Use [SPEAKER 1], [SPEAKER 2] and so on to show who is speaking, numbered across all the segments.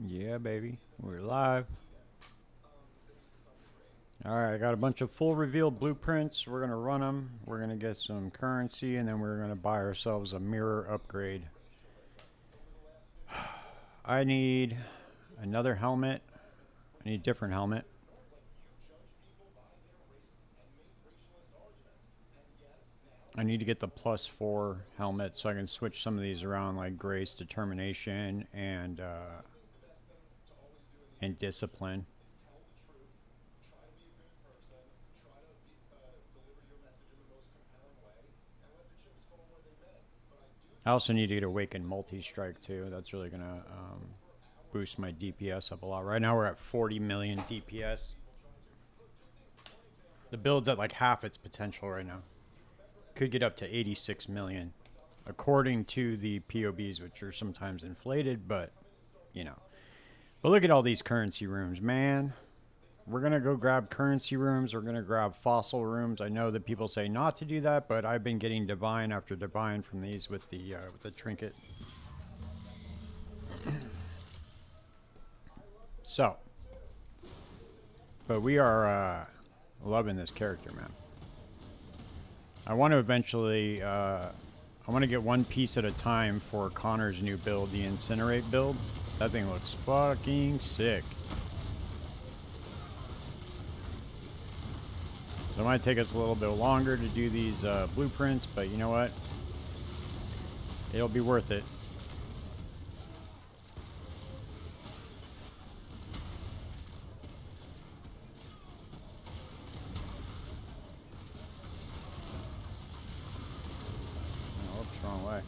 [SPEAKER 1] Yeah, baby. We're live. Alright, I got a bunch of full reveal blueprints. We're going to run them. We're going to get some currency, and then we're going to buy ourselves a mirror upgrade. I need another helmet. I need a different helmet. I need to get the +4 helmet so I can switch some of these around, like Grace, Determination, and Discipline. I also need to get Awakened Multi-Strike too. That's really going to boost my DPS up a lot. Right now we're at 40 million DPS. The build's at like half its potential right now. Could get up to 86 million, according to the POBs, which are sometimes inflated, but, you know. But look at all these currency rooms, man. We're going to go grab currency rooms. We're going to grab fossil rooms. I know that people say not to do that, but I've been getting divine after divine from these with the trinket. So, but we are loving this character, man. I want to eventually, I want to get one piece at a time for Connor's new build, the Incinerate build. That thing looks fucking sick. So it might take us a little bit longer to do these blueprints, but you know what? It'll be worth it. Oh, whoops, wrong way.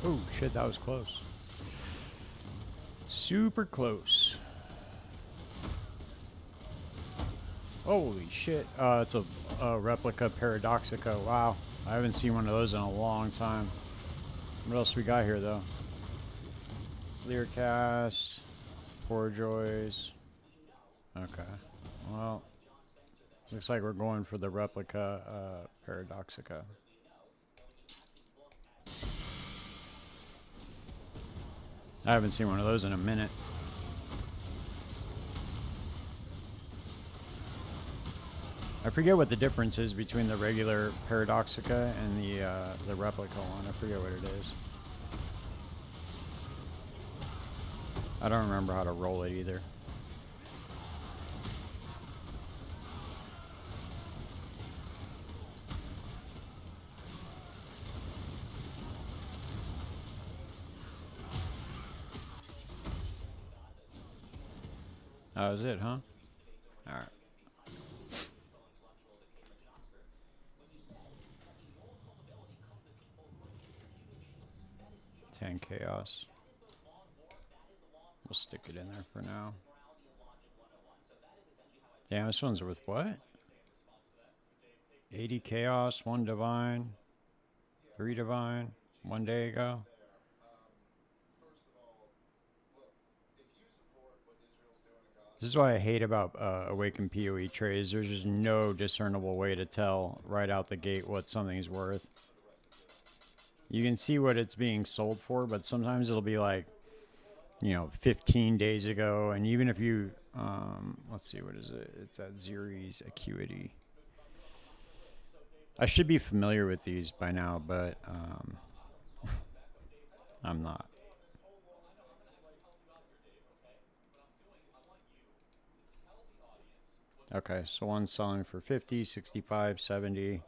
[SPEAKER 1] Oh shit, that was close. Super close. Holy shit. It's a replica Paradoxica. Wow. I haven't seen one of those in a long time. What else we got here, though? Learcast. Poor Joys. Okay. Well, looks like we're going for the replica Paradoxica. I haven't seen one of those in a minute. I forget what the difference is between the regular Paradoxica and the replica one. I forget what it is. I don't remember how to roll it either. That was it, huh? Alright. 10 chaos. We'll stick it in there for now. Damn, this one's worth what? 80 chaos, 1 divine, 3 divine, 1 day ago. This is what I hate about Awakened PoE trades. There's just no discernible way to tell right out the gate what something's worth. You can see what it's being sold for, but sometimes it'll be like, you know, 15 days ago. And even if you, let's see, what is it? It's at Zeri's Acuity. I should be familiar with these by now, but I'm not. Okay, so one's selling for 50, 65, 70.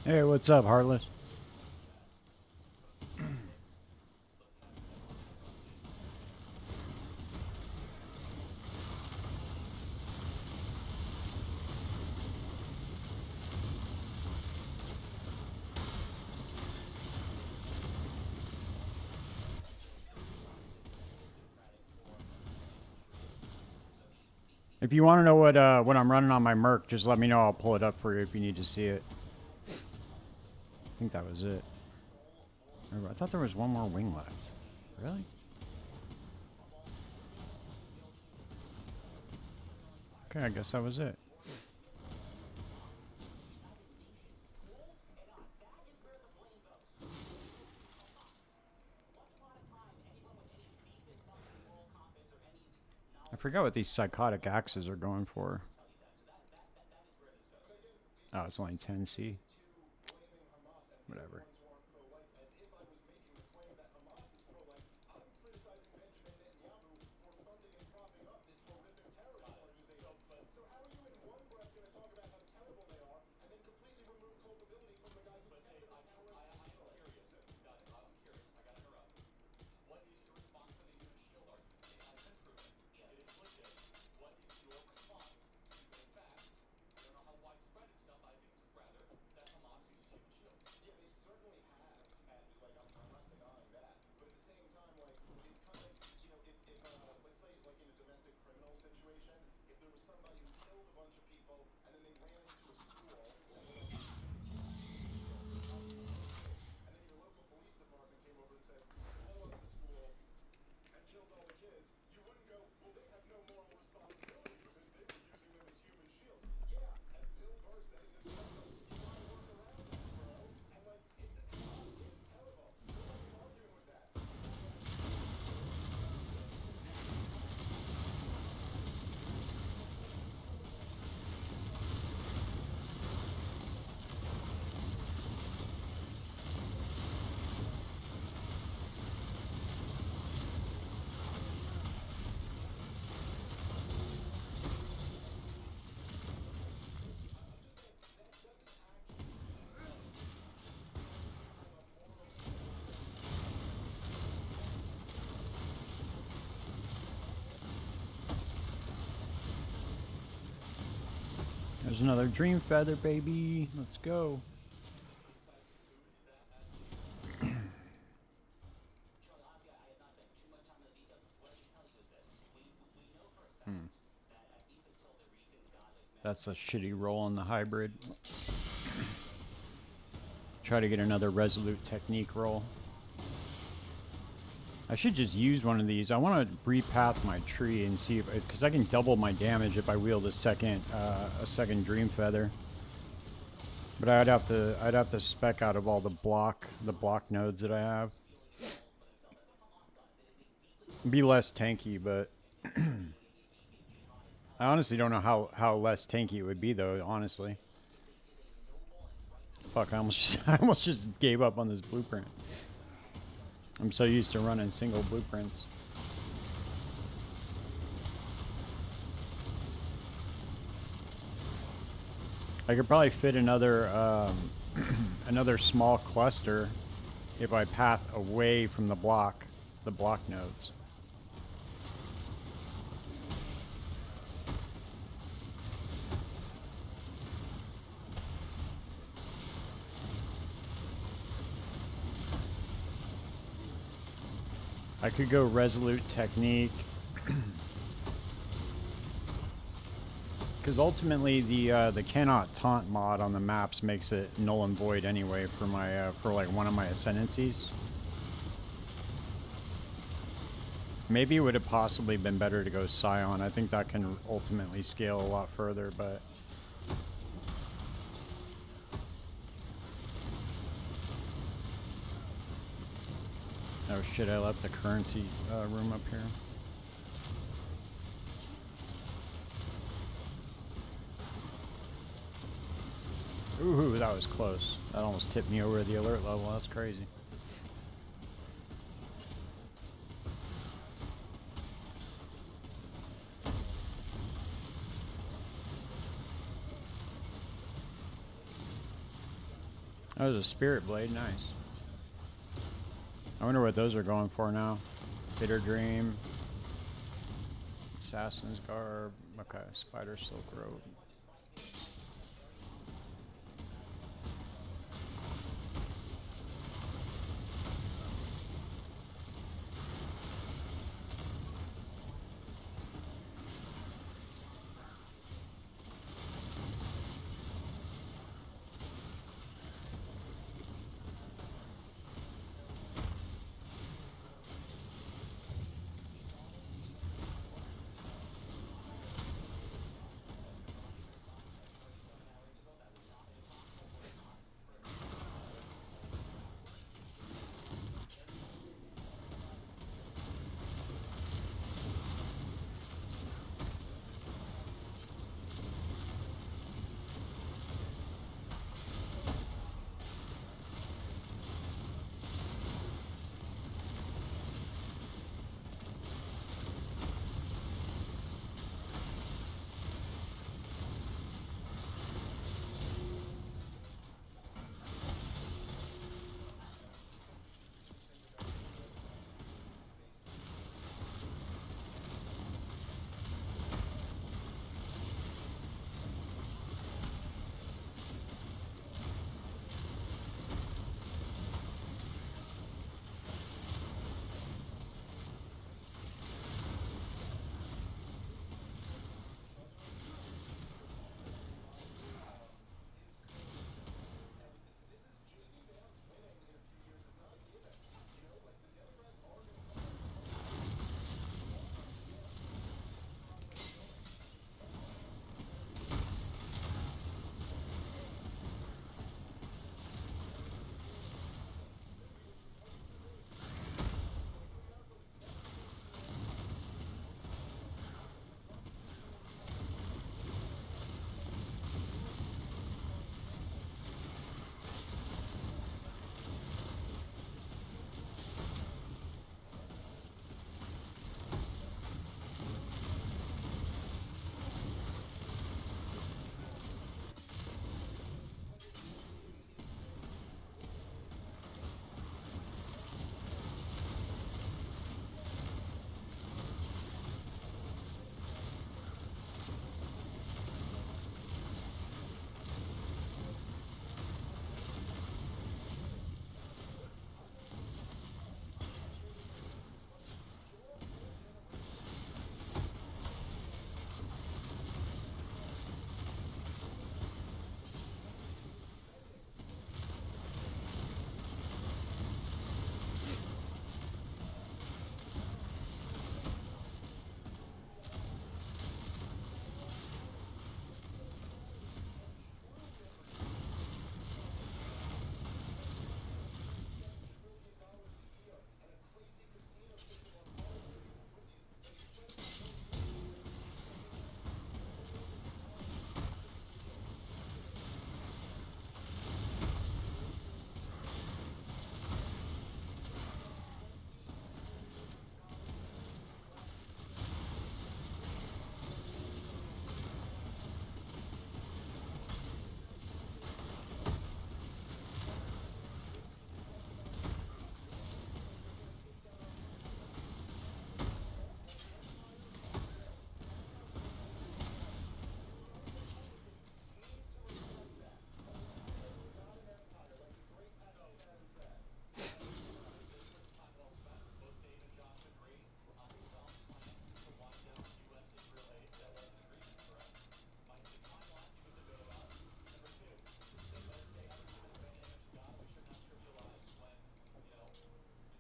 [SPEAKER 1] Hey, what's up, Heartless? If you want to know what I'm running on my Merc, just let me know. I'll pull it up for you if you need to see it. I think that was it. I thought there was one more wing left. Really? Okay, I guess that was it. I forgot what these psychotic axes are going for. Oh, it's only 10C. Whatever. There's another Dream Feather, baby. Let's go. That's a shitty roll on the hybrid. Try to get another Resolute Technique roll. I should just use one of these. I want to repath my tree and see if, because I can double my damage if I wield a second Dream Feather. But I'd have to spec out of all the block nodes that I have. Be less tanky, but I honestly don't know how less tanky it would be though. Honestly, fuck! I almost just gave up on this blueprint. I'm so used to running single blueprints. I could probably fit another another small cluster if I path away from the block nodes. I could go Resolute Technique. Because ultimately the cannot taunt mod on the maps makes it null and void anyway for my for like one of my ascendancies. Maybe it would have possibly been better to go Scion. I think that can ultimately scale a lot further, but oh shit, I left the currency room up here. Ooh, that was close. That almost tipped me over the alert level. That's crazy. That was a spirit blade, nice. I wonder what those are going for now. Bitter Dream, Assassin's Garb, okay, Spider Silk Robe.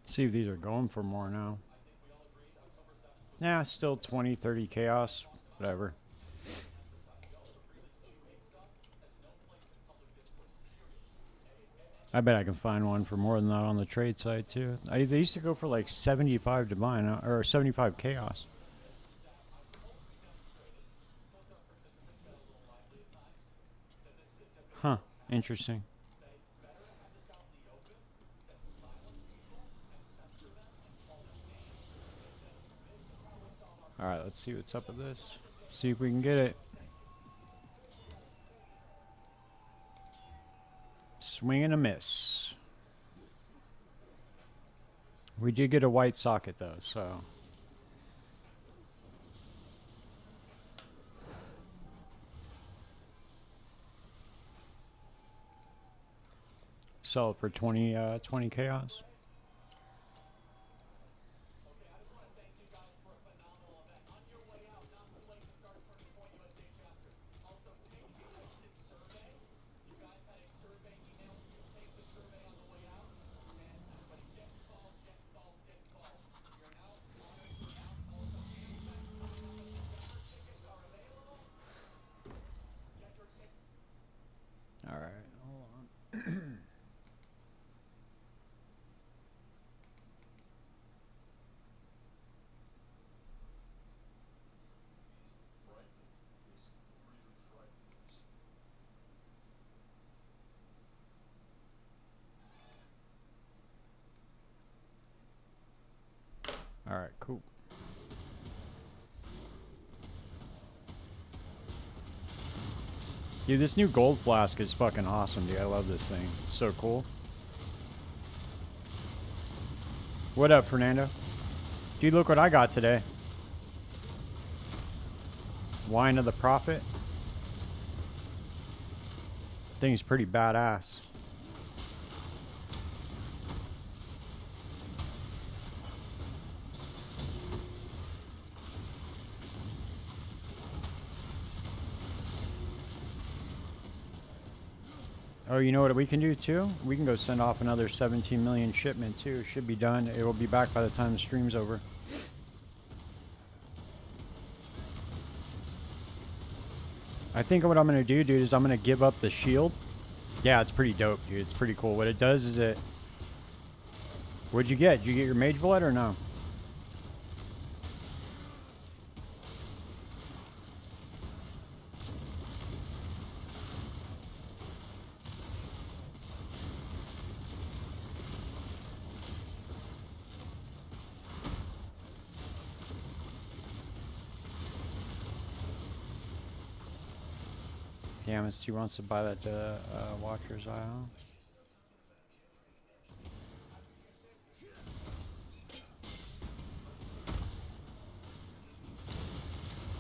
[SPEAKER 1] See if these are going for more now. Yeah, still 20, 30 chaos, whatever. I bet I can find one for more than that on the trade site too. They used to go for like 75 divine or 75 chaos. Huh, interesting. Alright, let's see what's up with this. See if we can get it. Swing and a miss. We did get a white socket though, so. Sell it for 20 chaos. All right, hold on. All right, cool. Dude, this new gold flask is fucking awesome, dude. I love this thing. It's so cool. What up, Fernando? Dude, look what I got today. Wine of the Prophet. Thing's pretty badass. Oh, you know what we can do too? We can go send off another 17 million shipment too. Should be done. It will be back by the time the stream's over. I think what I'm going to do, dude, is I'm going to give up the shield. Yeah, it's pretty dope, dude. It's pretty cool. What it does is it... What'd you get? Did you get your mage blood or no? Yamas, he wants to buy that Watcher's Isle.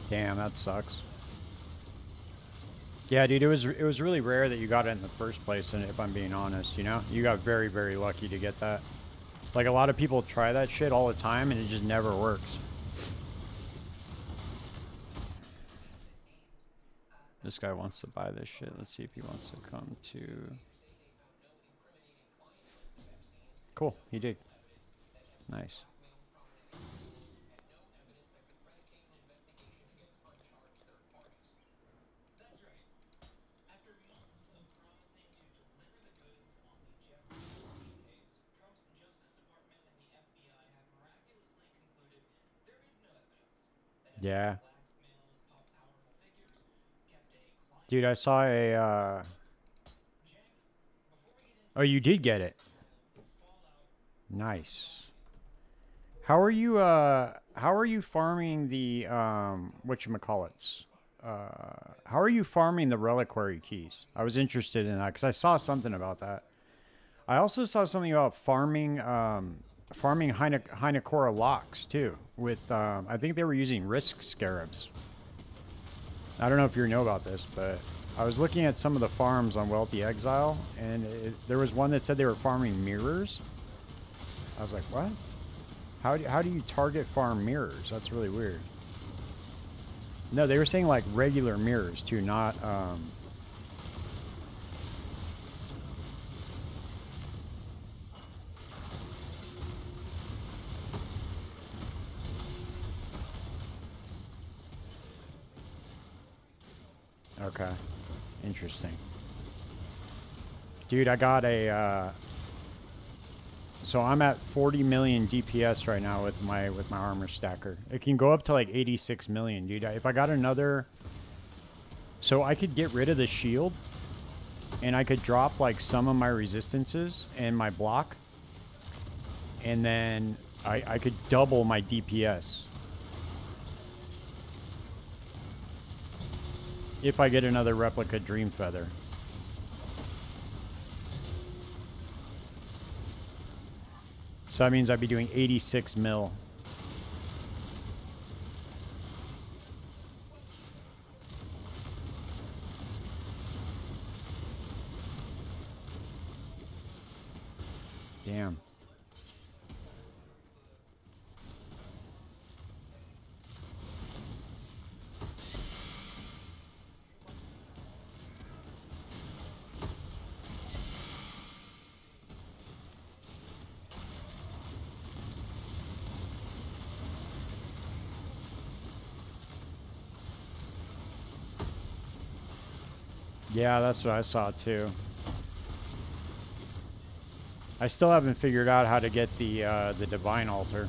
[SPEAKER 1] Damn, that sucks. Yeah, dude, it was really rare that you got it in the first place, and if I'm being honest, you know? You got very, very lucky to get that. Like, a lot of people try that shit all the time, and it just never works. This guy wants to buy this shit. Let's see if he wants to come to... Cool, he did. Nice. Yeah. Dude, I saw a, Oh, you did get it. Nice. How are you farming the, whatchamacallits? How are you farming the reliquary keys? I was interested in that, because I saw something about that. I also saw something about farming, farming Hynacora locks, too, with, I think they were using risk scarabs. I don't know if you know about this, but I was looking at some of the farms on Wealthy Exile, and there was one that said they were farming mirrors. I was like, what? How do you target farm mirrors? That's really weird. No, they were saying like regular mirrors too, not Okay. Interesting. Dude, I got a so I'm at 40 million DPS right now with my armor stacker. It can go up to like 86 million, dude. If I got another, so I could get rid of the shield and I could drop like some of my resistances and my block, and then I could double my DPS if I get another replica Dream Feather. So that means I'd be doing 86 mil. Damn. Yeah, that's what I saw too. I still haven't figured out how to get the divine altar.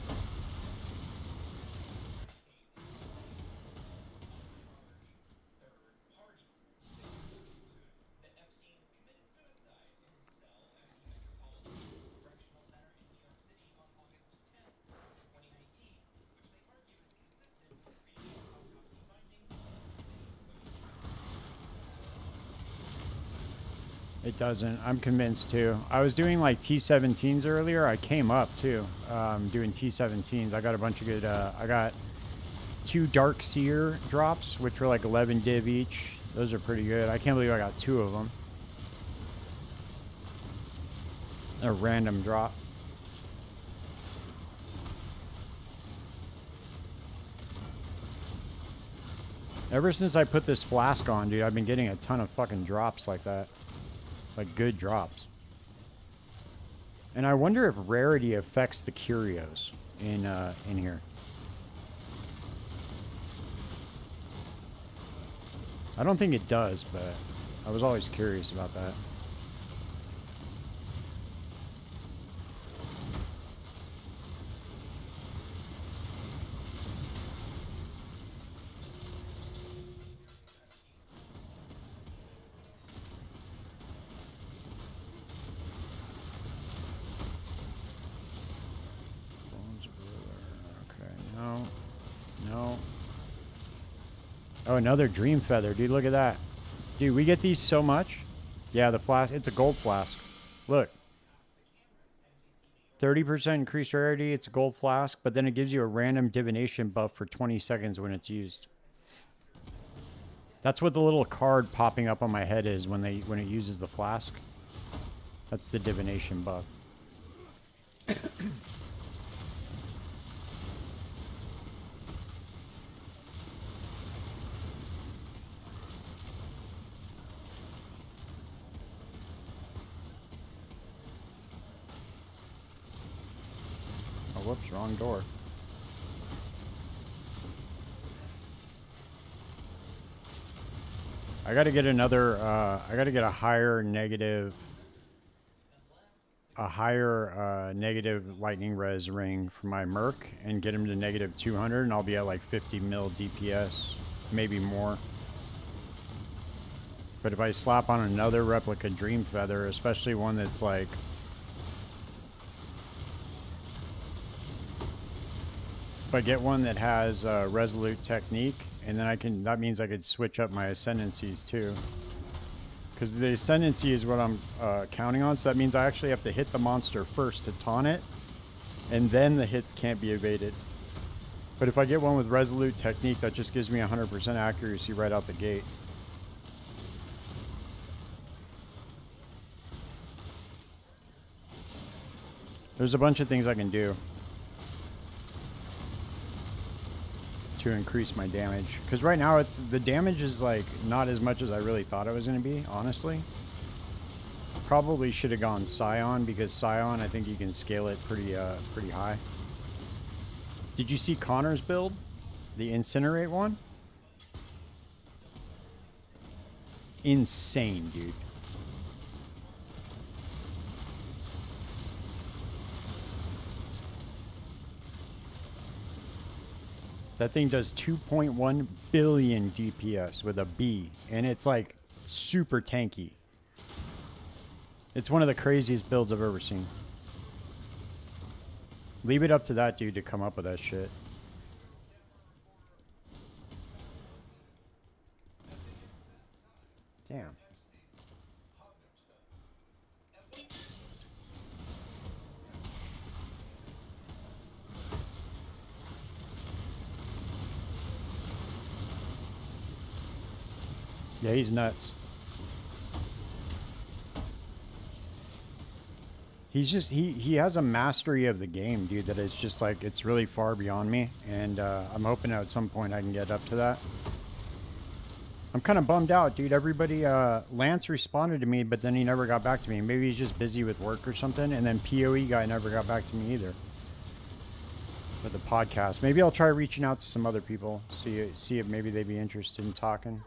[SPEAKER 1] It doesn't. I'm convinced too. I was doing like T17s earlier. I came up too, doing T17s. I got a bunch of good. I got 2 Dark Seer drops, which were like 11 div each. Those are pretty good. I can't believe I got 2 of them. A random drop. Ever since I put this flask on, dude, I've been getting a ton of fucking drops like that. Like good drops. And I wonder if rarity affects the curios in here. I don't think it does, but I was always curious about that. No. Oh, another dream feather. Dude, look at that. Dude, we get these so much. Yeah, the flask. It's a gold flask. Look. 30% increased rarity. It's a gold flask, but then it gives you a random divination buff for 20 seconds when it's used. That's what the little card popping up on my head is when it uses the flask. That's the divination buff. Whoops, wrong door. I gotta get another, I gotta get a higher negative lightning res ring for my Merc and get him to negative 200 and I'll be at like 50 mil DPS, maybe more. But if I slap on another replica Dream Feather, especially one that's like, if I get one that has Resolute Technique, and then that means I could switch up my Ascendancies too. Because the Ascendancy is what I'm counting on, so that means I actually have to hit the monster first to taunt it, and then the hits can't be evaded. But if I get one with Resolute Technique, that just gives me 100% accuracy right out the gate. There's a bunch of things I can do to increase my damage, because right now the damage is like not as much as I really thought it was going to be, honestly. Probably should have gone Scion, because Scion, I think you can scale it pretty high. Did you see Connor's build, the Incinerate one? Insane, dude. That thing does 2.1 billion DPS with a B, and it's like super tanky. It's one of the craziest builds I've ever seen. Leave it up to that dude to come up with that shit. Damn. Yeah, he's nuts. He's just he has a mastery of the game, dude, that is just like it's really far beyond me, and I'm hoping at some point I can get up to that. I'm kind of bummed out, dude. Everybody, Lance responded to me, but then he never got back to me. Maybe he's just busy with work or something. And then POE guy never got back to me either. With the podcast, maybe I'll try reaching out to some other people, see if maybe they'd be interested in talking.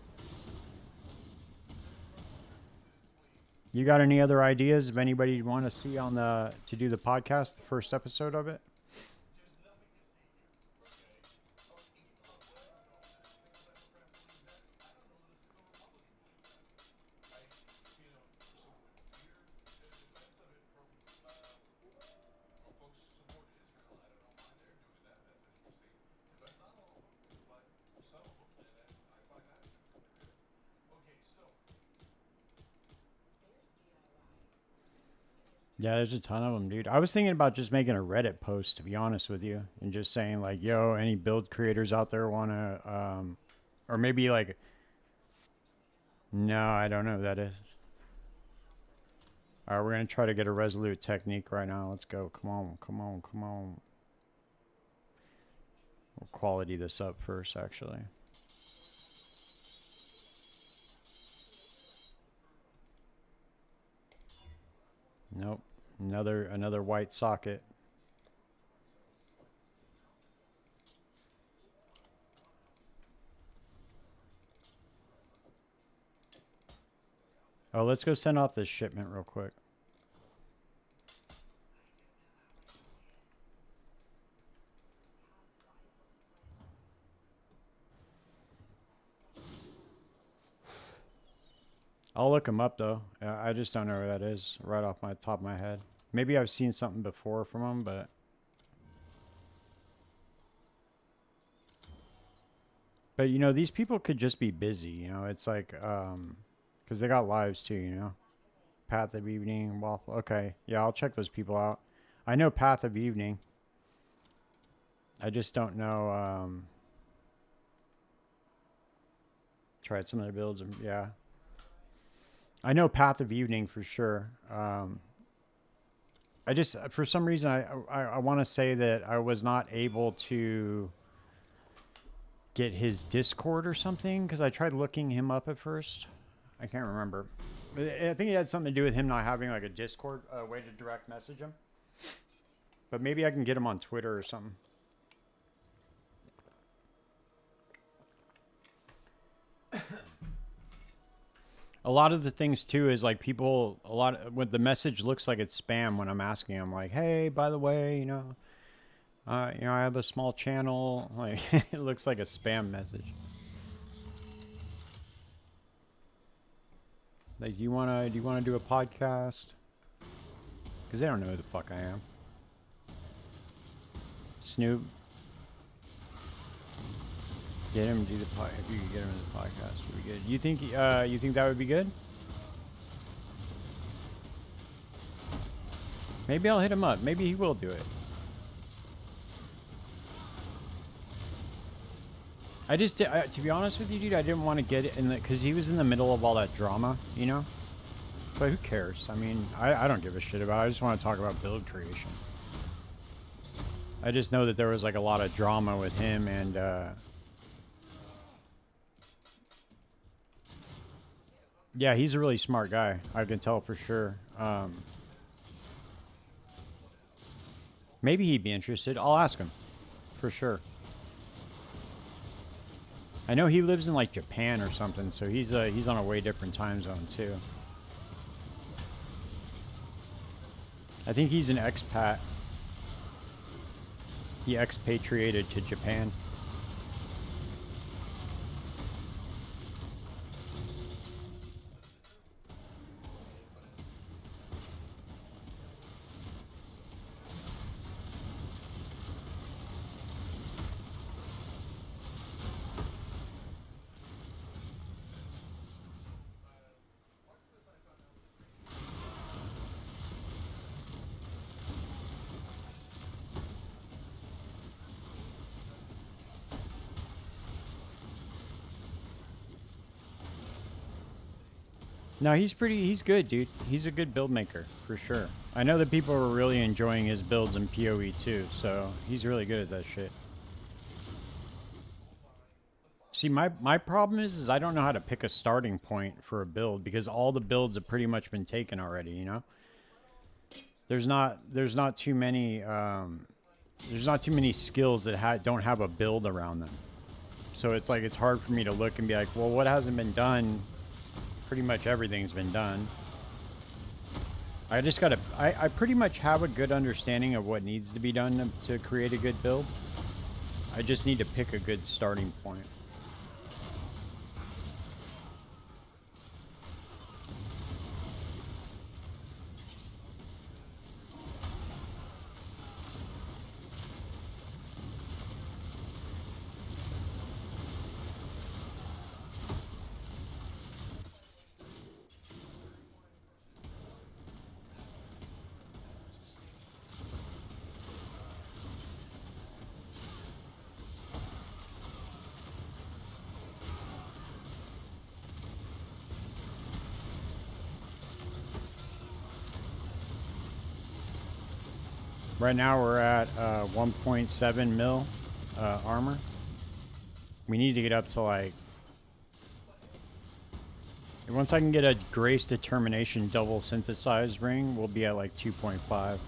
[SPEAKER 1] You got any other ideas of anybody you want to see on to do the podcast, the first episode of it? Yeah, there's a ton of them, dude. I was thinking about just making a Reddit post, to be honest with you, and just saying like, "Yo, any build creators out there want to," or maybe like, no, I don't know who that is. All right, we're gonna try to get a resolute technique right now. Let's go. Come on, come on, come on. We'll quality this up first, actually. Nope. Another white socket. Oh, let's go send off this shipment real quick. I'll look him up though. I just don't know where that is right off my top of my head. Maybe I've seen something before from him, but you know, these people could just be busy, you know. It's like cuz they got lives too, you know. Path of Evening, Waffle. Okay. Yeah, I'll check those people out. I know Path of Evening. I just don't know tried some of their builds and yeah. I know Path of Evening for sure. I just, for some reason, I want to say that I was not able to get his Discord or something because I tried looking him up at first. I can't remember. I think it had something to do with him not having like a Discord way to direct message him. But maybe I can get him on Twitter or something. A lot of the things too is like people, when the message looks like it's spam when I'm asking them like, hey, by the way, you know, I have a small channel. Like it looks like a spam message. Like, do you wanna do a podcast? Because they don't know who the fuck I am. Snoop. Get him to do the podcast. If you could get him in the podcast, would be good. You think that would be good? Maybe I'll hit him up. Maybe he will do it. I just, to be honest with you, dude, I didn't want to get it in because he was in the middle of all that drama, you know. But who cares? I mean, I don't give a shit about it. I just want to talk about build creation. I just know that there was like a lot of drama with him and. Yeah, he's a really smart guy. I can tell for sure. Maybe he'd be interested. I'll ask him, for sure. I know he lives in like Japan or something, so he's on a way different time zone too. I think he's an expat. He expatriated to Japan. No, he's good, dude. He's a good build maker, for sure. I know that people are really enjoying his builds in PoE too, so he's really good at that shit. See, my problem is I don't know how to pick a starting point for a build because all the builds have pretty much been taken already, you know? There's not too many skills that don't have a build around them. So it's like it's hard for me to look and be like, well, what hasn't been done? Pretty much everything's been done. I just gotta... I pretty much have a good understanding of what needs to be done to create a good build. I just need to pick a good starting point. Right now we're at 1.7 mil armor. We need to get up to like... Once I can get a Grace Determination double synthesized ring, we'll be at like 2.5.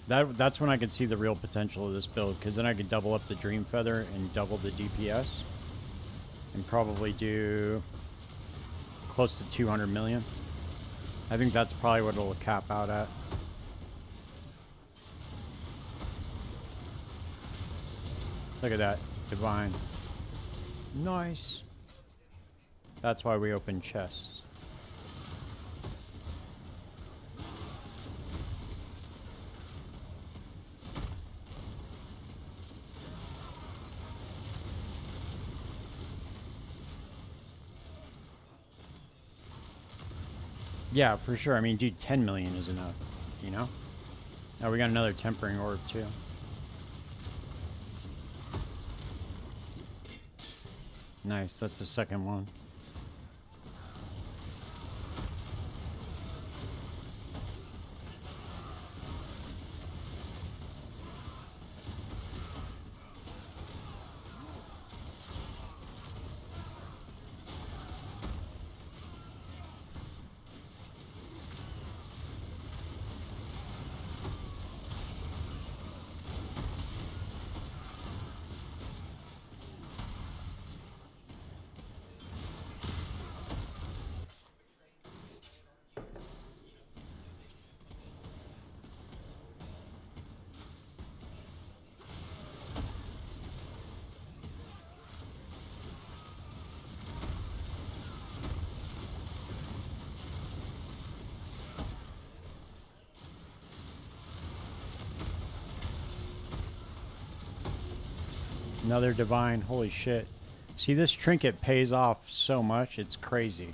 [SPEAKER 1] That's when I can see the real potential of this build, because then I could double up the Dream Feather and double the DPS. And probably do close to 200 million. I think that's probably what it'll cap out at. Look at that. Divine. Nice. That's why we open chests. Yeah, for sure. I mean, dude, 10 million is enough, you know? Now we got another tempering orb, too. Nice, that's the second one. Another divine. Holy shit. See, this trinket pays off so much. It's crazy.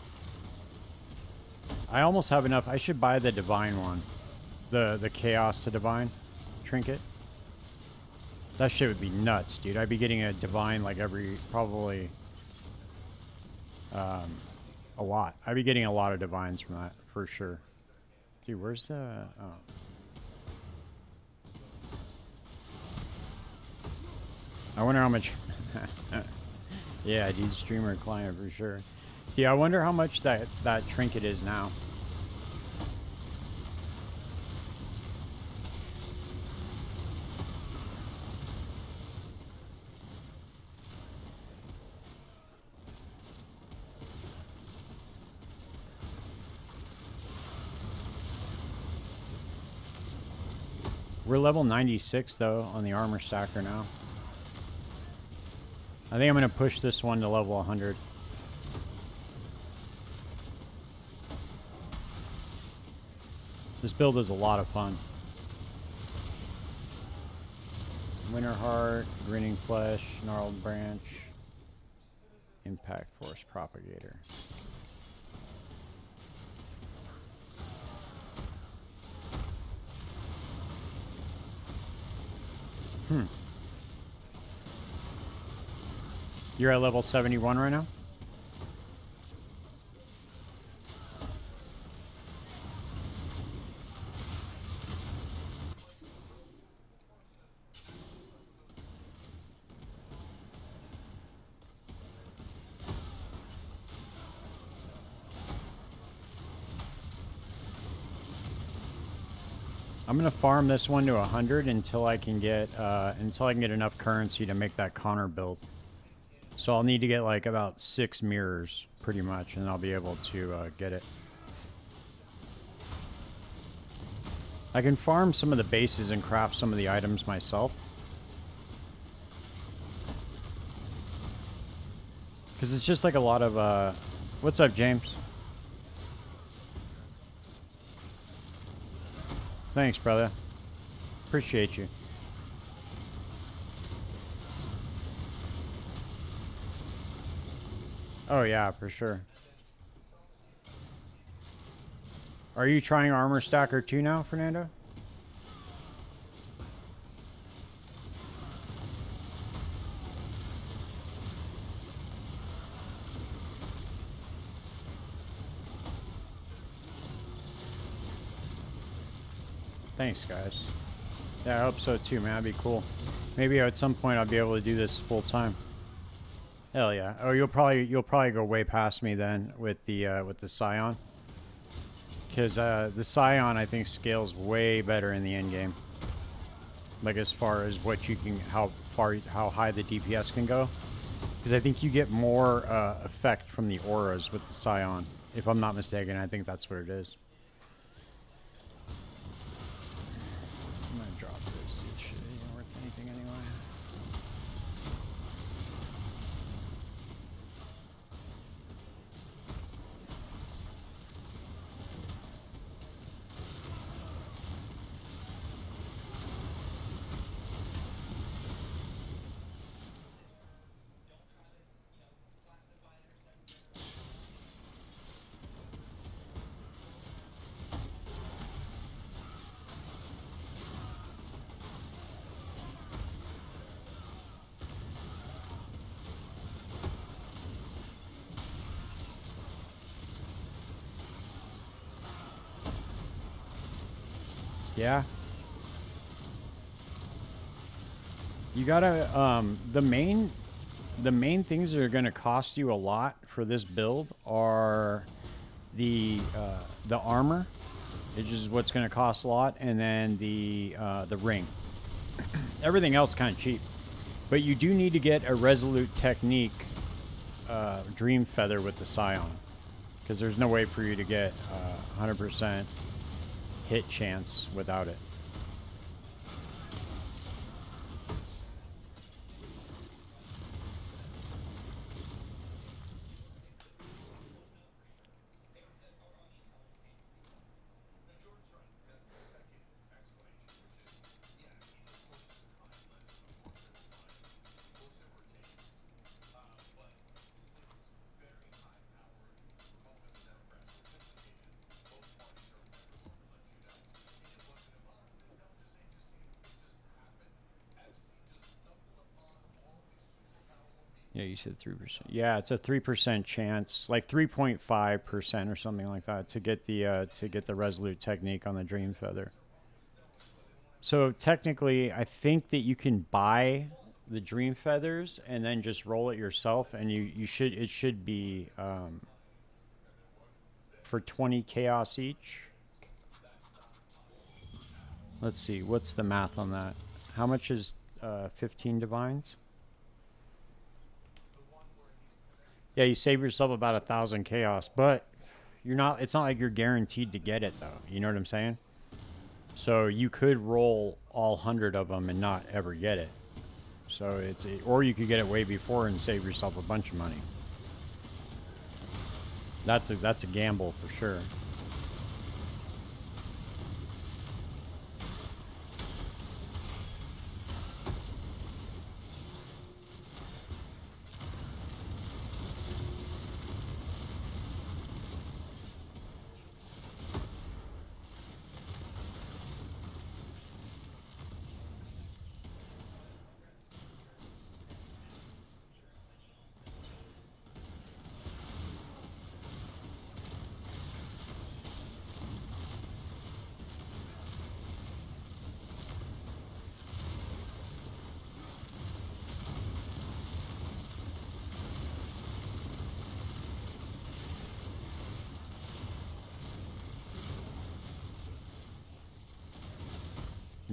[SPEAKER 1] I almost have enough. I should buy the divine one. The chaos to divine trinket. That shit would be nuts, dude. I'd be getting a divine like every... Probably... a lot. I'd be getting a lot of divines from that, for sure. Dude, where's the... Oh. I wonder how much... Yeah, dude, streamer client for sure. Yeah, I wonder how much that trinket is now. We're level 96 though on the armor stacker now. I think I'm going to push this one to level 100. This build is a lot of fun. Winter Heart, Grinning Flesh, Gnarled Branch, Impact Force Propagator. You're at level 71 right now? I'm gonna farm this one to 100 until I can get enough currency to make that Connor build. So I'll need to get like about 6 mirrors, pretty much, and I'll be able to get it. I can farm some of the bases and craft some of the items myself. Because it's just like a lot of, what's up, James? Thanks, brother. Appreciate you. Oh, yeah, for sure. Are you trying Armor Stacker 2 now, Fernando? Thanks, guys. Yeah, I hope so too, man. That'd be cool. Maybe at some point I'll be able to do this full time. Hell yeah! Oh, you'll probably go way past me then with the Scion, because the Scion I think scales way better in the end game. Like as far as what you can, how high the DPS can go, because I think you get more effect from the auras with the Scion. If I'm not mistaken, I think that's what it is. I'm gonna drop this. It shit ain't worth anything anyway. Yeah. You gotta, the main things that are gonna cost you a lot for this build are the armor, which is what's gonna cost a lot, and then the ring. Everything else kind of cheap, but you do need to get a Resolute Technique Dream Feather with the Scion, because there's no way for you to get 100% hit chance without it. Yeah, you said 3%. Yeah, it's a 3% chance, like 3.5% or something like that, to get the Resolute Technique on the Dream Feather. So technically, I think that you can buy the Dream Feathers and then just roll it yourself, and it should be for 20 chaos each. Let's see, what's the math on that? How much is 15 divines? Yeah, you save yourself about 1,000 chaos, but you're not. It's not like you're guaranteed to get it though. You know what I'm saying? So you could roll all 100 of them and not ever get it. So or you could get it way before and save yourself a bunch of money. That's a gamble for sure.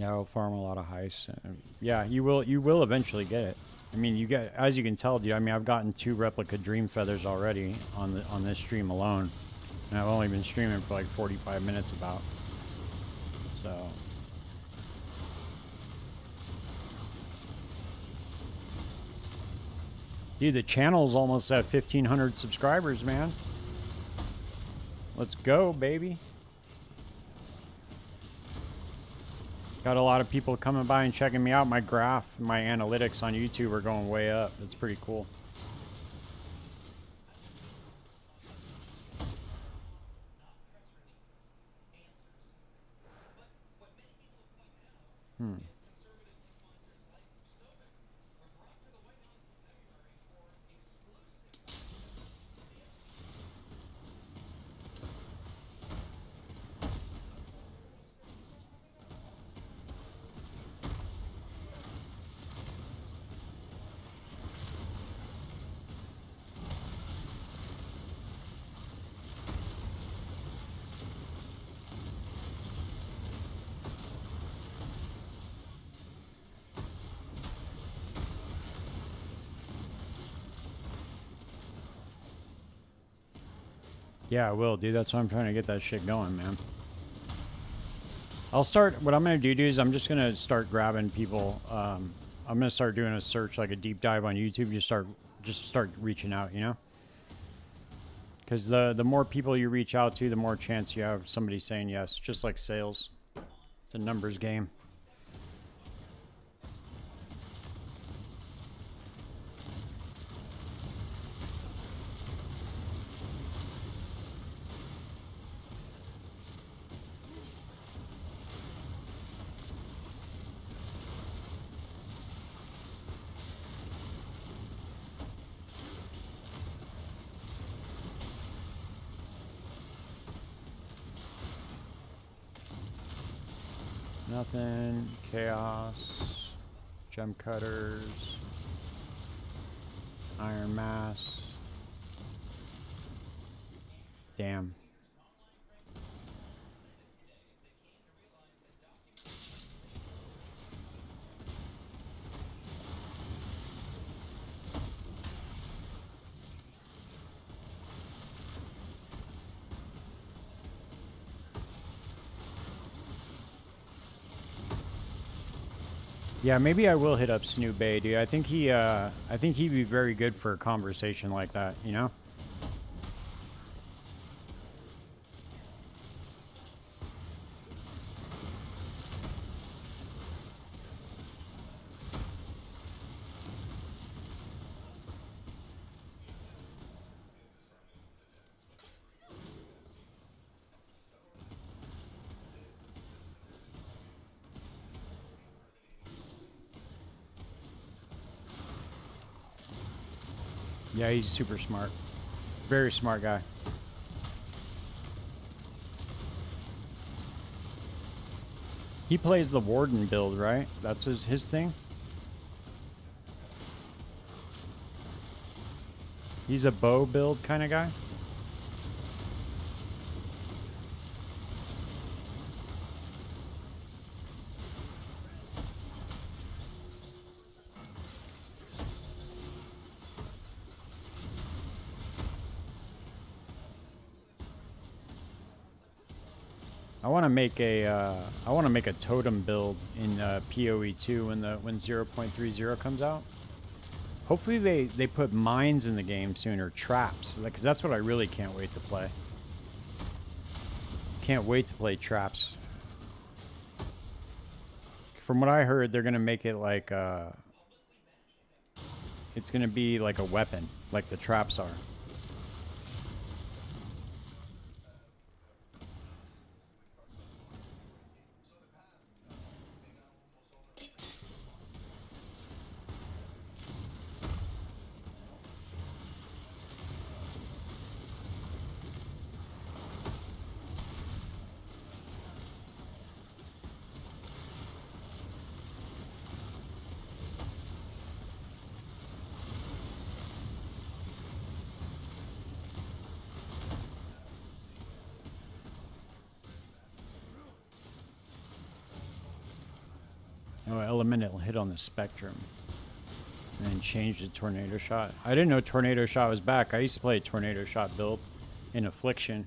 [SPEAKER 1] Yeah, I'll farm a lot of heists. Yeah, you will. You will eventually get it. I mean, you get, as you can tell, dude. I mean, I've gotten 2 replica dream feathers already on this stream alone, and I've only been streaming for like 45 minutes about. So. Dude, the channel's almost at 1,500 subscribers, man. Let's go, baby. Got a lot of people coming by and checking me out. My graph, my analytics on YouTube are going way up. It's pretty cool. Yeah, I will, dude. That's why I'm trying to get that shit going, man. I'll start, what I'm going to do is I'm just going to start grabbing people. I'm going to start doing a search, like a deep dive on YouTube. Just start reaching out, you know? Because the more people you reach out to, the more chance you have somebody saying yes. Just like sales. It's a numbers game. Nothing. Chaos. Gem cutters. Iron mass. Damn. Yeah, maybe I will hit up Snoop Bay, dude. I think he'd be very good for a conversation like that, you know? Yeah, he's super smart. Very smart guy. He plays the Warden build, right? That's his thing? He's a bow build kind of guy? I want to make a totem build in PoE2 when 0.30 comes out. Hopefully they put mines in the game soon, or traps, because that's what I really can't wait to play. Can't wait to play traps. From what I heard, they're gonna make it like it's gonna be like a weapon, like the traps are. Oh, elemental hit on the spectrum. And then change the tornado shot. I didn't know tornado shot was back. I used to play a tornado shot build in Affliction.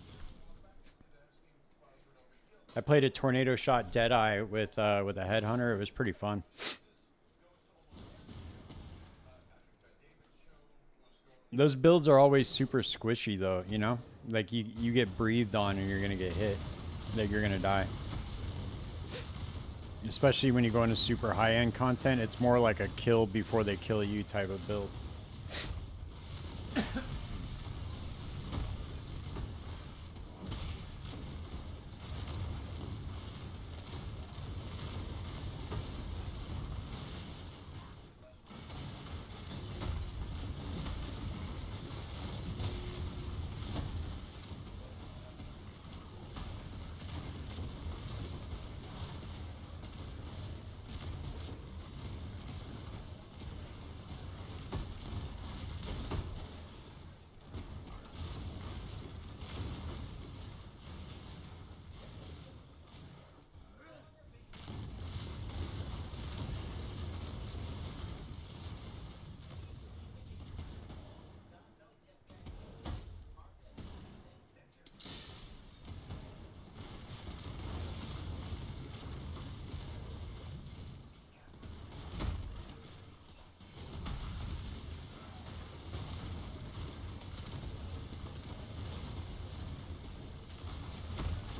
[SPEAKER 1] I played a tornado shot Deadeye with a headhunter. It was pretty fun. Those builds are always super squishy though, you know? Like you get breathed on and you're gonna get hit. Like you're gonna die. Especially when you go into super high-end content, it's more like a kill before they kill you type of build.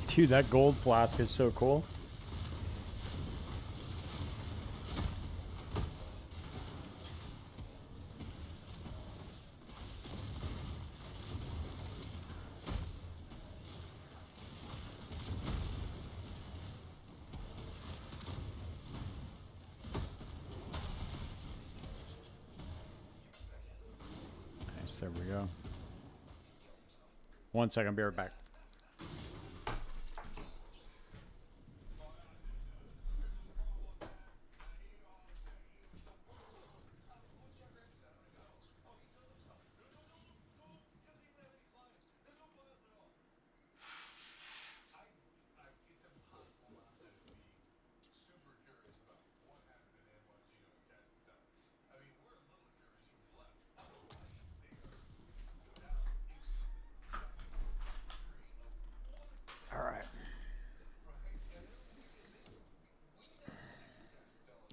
[SPEAKER 1] Dude, that gold flask is so cool. Nice, there we go. 1 second, I'll be right back.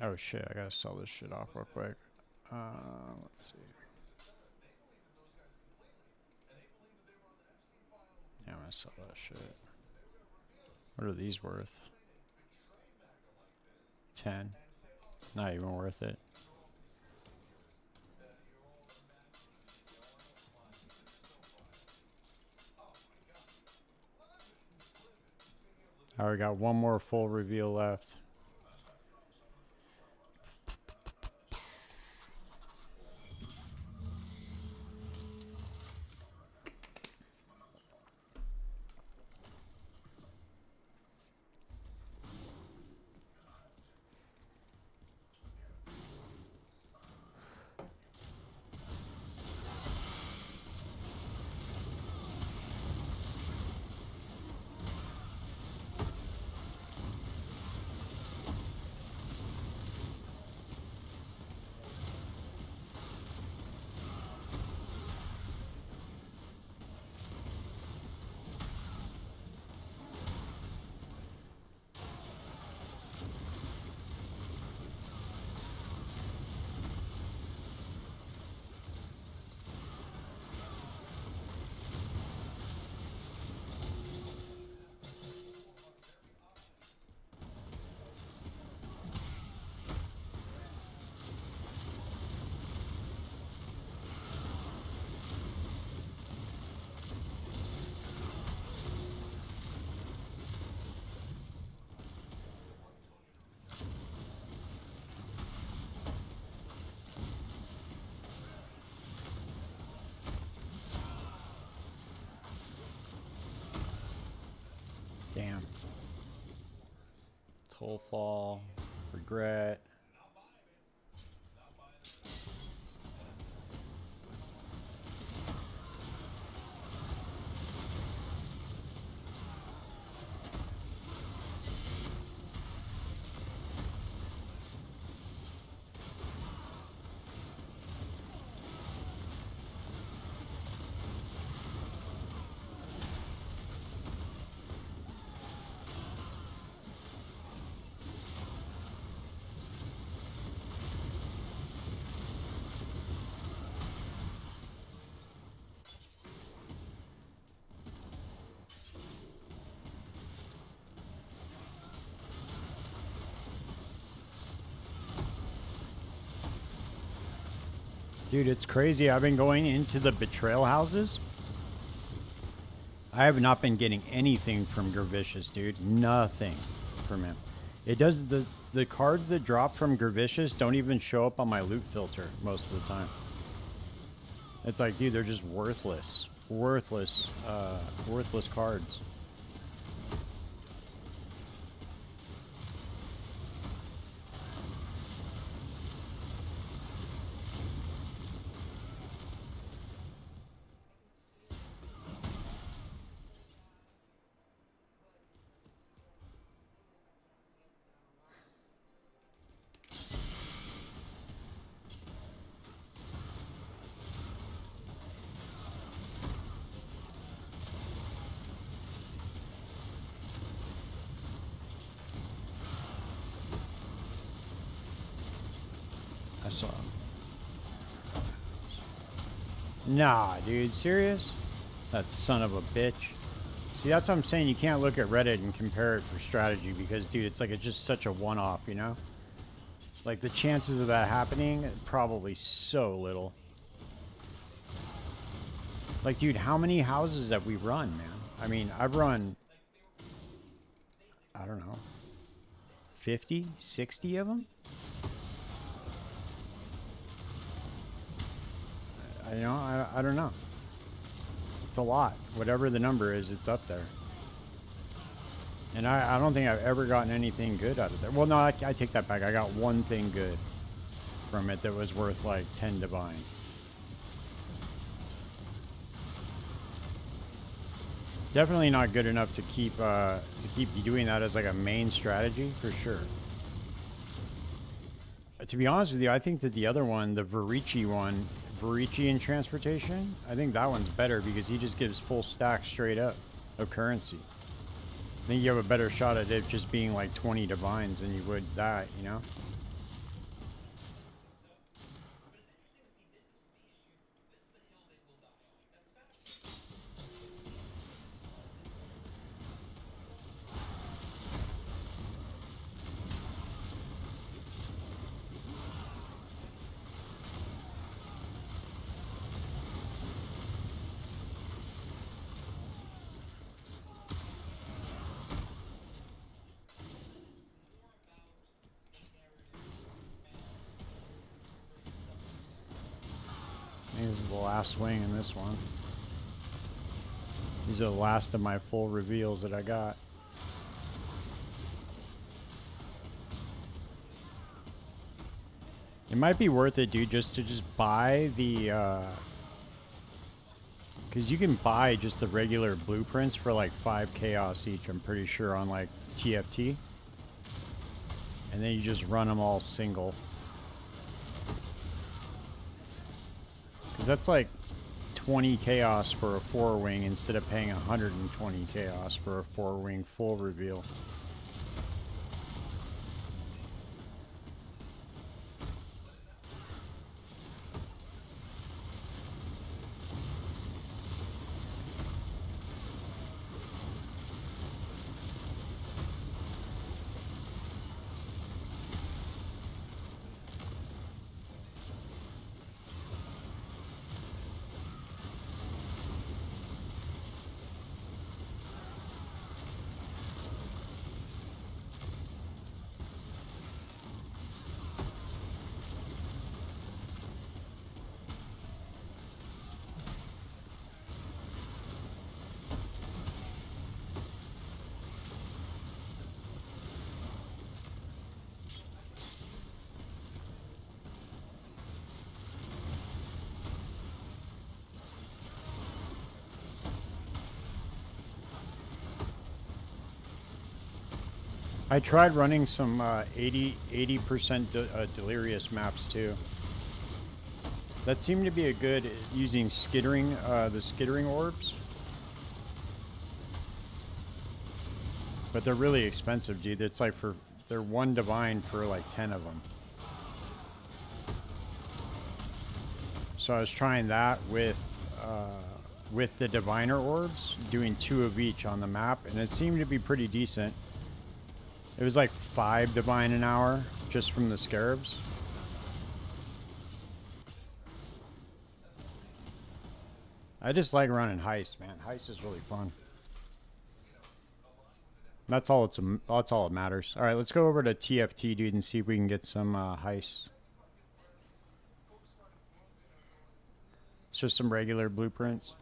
[SPEAKER 1] Oh shit, I gotta sell this shit off real quick. Let's see. Yeah, I'm gonna sell that shit. What are these worth? 10. Not even worth it. I already got one more full reveal left. Damn. Toll fall. Regret. Dude, it's crazy. I've been going into the betrayal houses. I have not been getting anything from Gravicious, dude. Nothing from him. It does the cards that drop from Gravicious don't even show up on my loot filter most of the time. It's like, dude, they're just worthless. Worthless cards. I saw him. Nah, dude, serious? That son of a bitch. See, that's what I'm saying. You can't look at Reddit and compare it for strategy because, dude, it's like it's just such a one-off, you know? Like, the chances of that happening, probably so little. Like, dude, how many houses have we run, man? I mean, I've run, I don't know, 50, 60 of them? I don't know. It's a lot. Whatever the number is, it's up there. And I don't think I've ever gotten anything good out of there. Well, no, I take that back. I got one thing good from it that was worth like 10 divine. Definitely not good enough to keep doing that as like a main strategy for sure. To be honest with you, I think that the other one, the Verici one, Verici in transportation, I think that one's better because he just gives full stack straight up of currency. I think you have a better shot at it just being like 20 divines than you would that, you know? This is the last swing in this one. These are the last of my full reveals that I got. It might be worth it, dude, just to buy the, because you can buy just the regular blueprints for like 5 chaos each, I'm pretty sure, on like TFT. And then you just run them all single. Because that's like 20 chaos for a 4-wing instead of paying 120 chaos for a 4-wing full reveal. I tried running some 80% delirious maps too. That seemed to be a good using skittering, the skittering orbs. But they're really expensive, dude. It's like they're 1 divine for like 10 of them. So I was trying that with the diviner orbs, doing 2 of each on the map, and it seemed to be pretty decent. It was like 5 divine an hour just from the scarabs. I just like running Heist, man. Heist is really fun. That's all. That's all that matters. All right, let's go over to TFT, dude, and see if we can get some Heists. It's just some regular blueprints.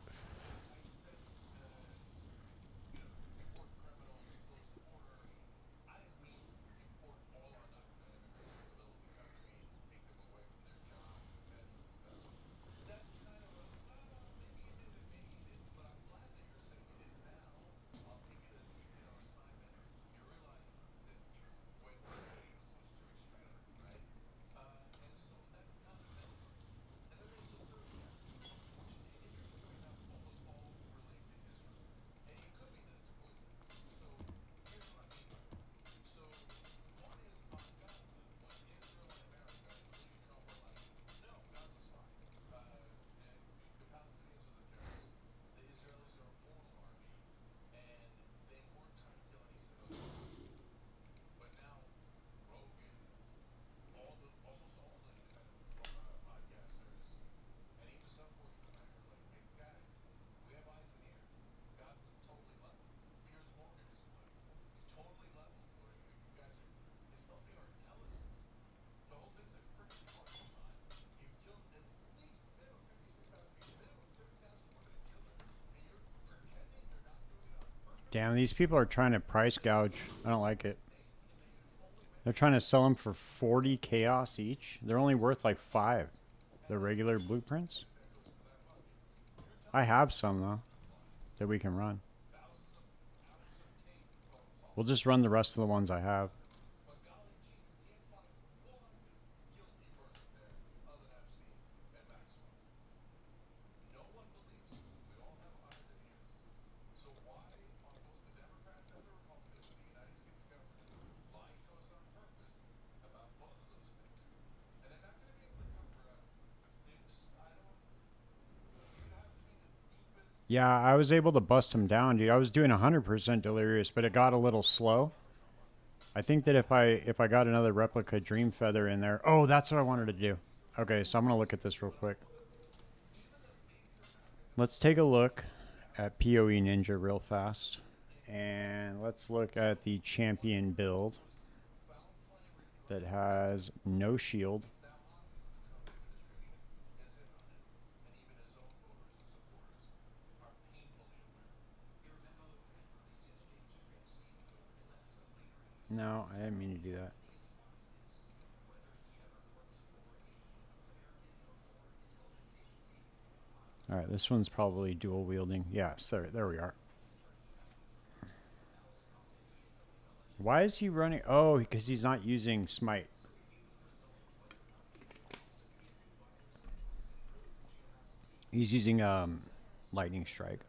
[SPEAKER 1] Damn, these people are trying to price gouge. I don't like it. They're trying to sell them for 40 chaos each. They're only worth like 5. The regular blueprints. I have some though that we can run. We'll just run the rest of the ones I have. Yeah, I was able to bust him down, dude. I was doing 100% delirious, but it got a little slow. I think that if I got another replica Dream Feather in there, oh, that's what I wanted to do. Okay, so I'm gonna look at this real quick. Let's take a look at PoE Ninja real fast, and let's look at the champion build that has no shield. No, I didn't mean to do that. All right, this one's probably dual wielding. Yeah, so there we are. Why is he running? Oh, because he's not using smite. He's using lightning strike.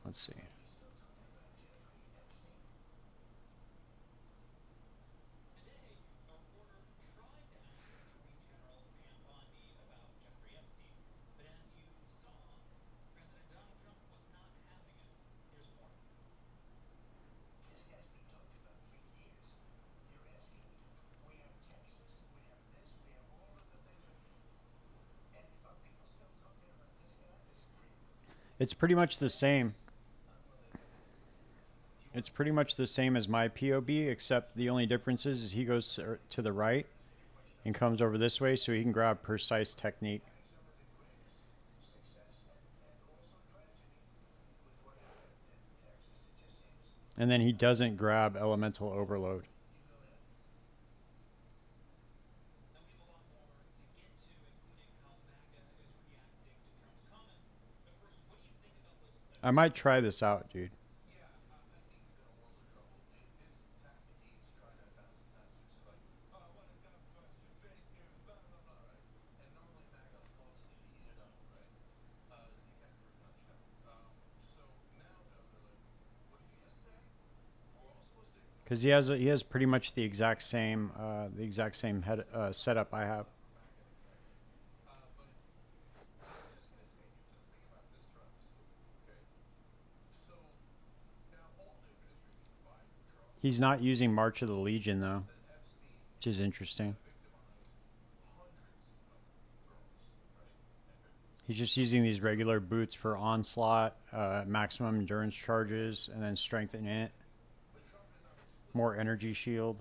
[SPEAKER 1] Let's see. It's pretty much the same. It's pretty much the same as my POB, except the only difference is he goes to the right and comes over this way so he can grab precise technique. And then he doesn't grab elemental overload. I might try this out, dude. Because he has pretty much the exact same head, setup I have. He's not using March of the Legion though, which is interesting. He's just using these regular boots for onslaught, maximum endurance charges, and then strengthen it. More energy shield.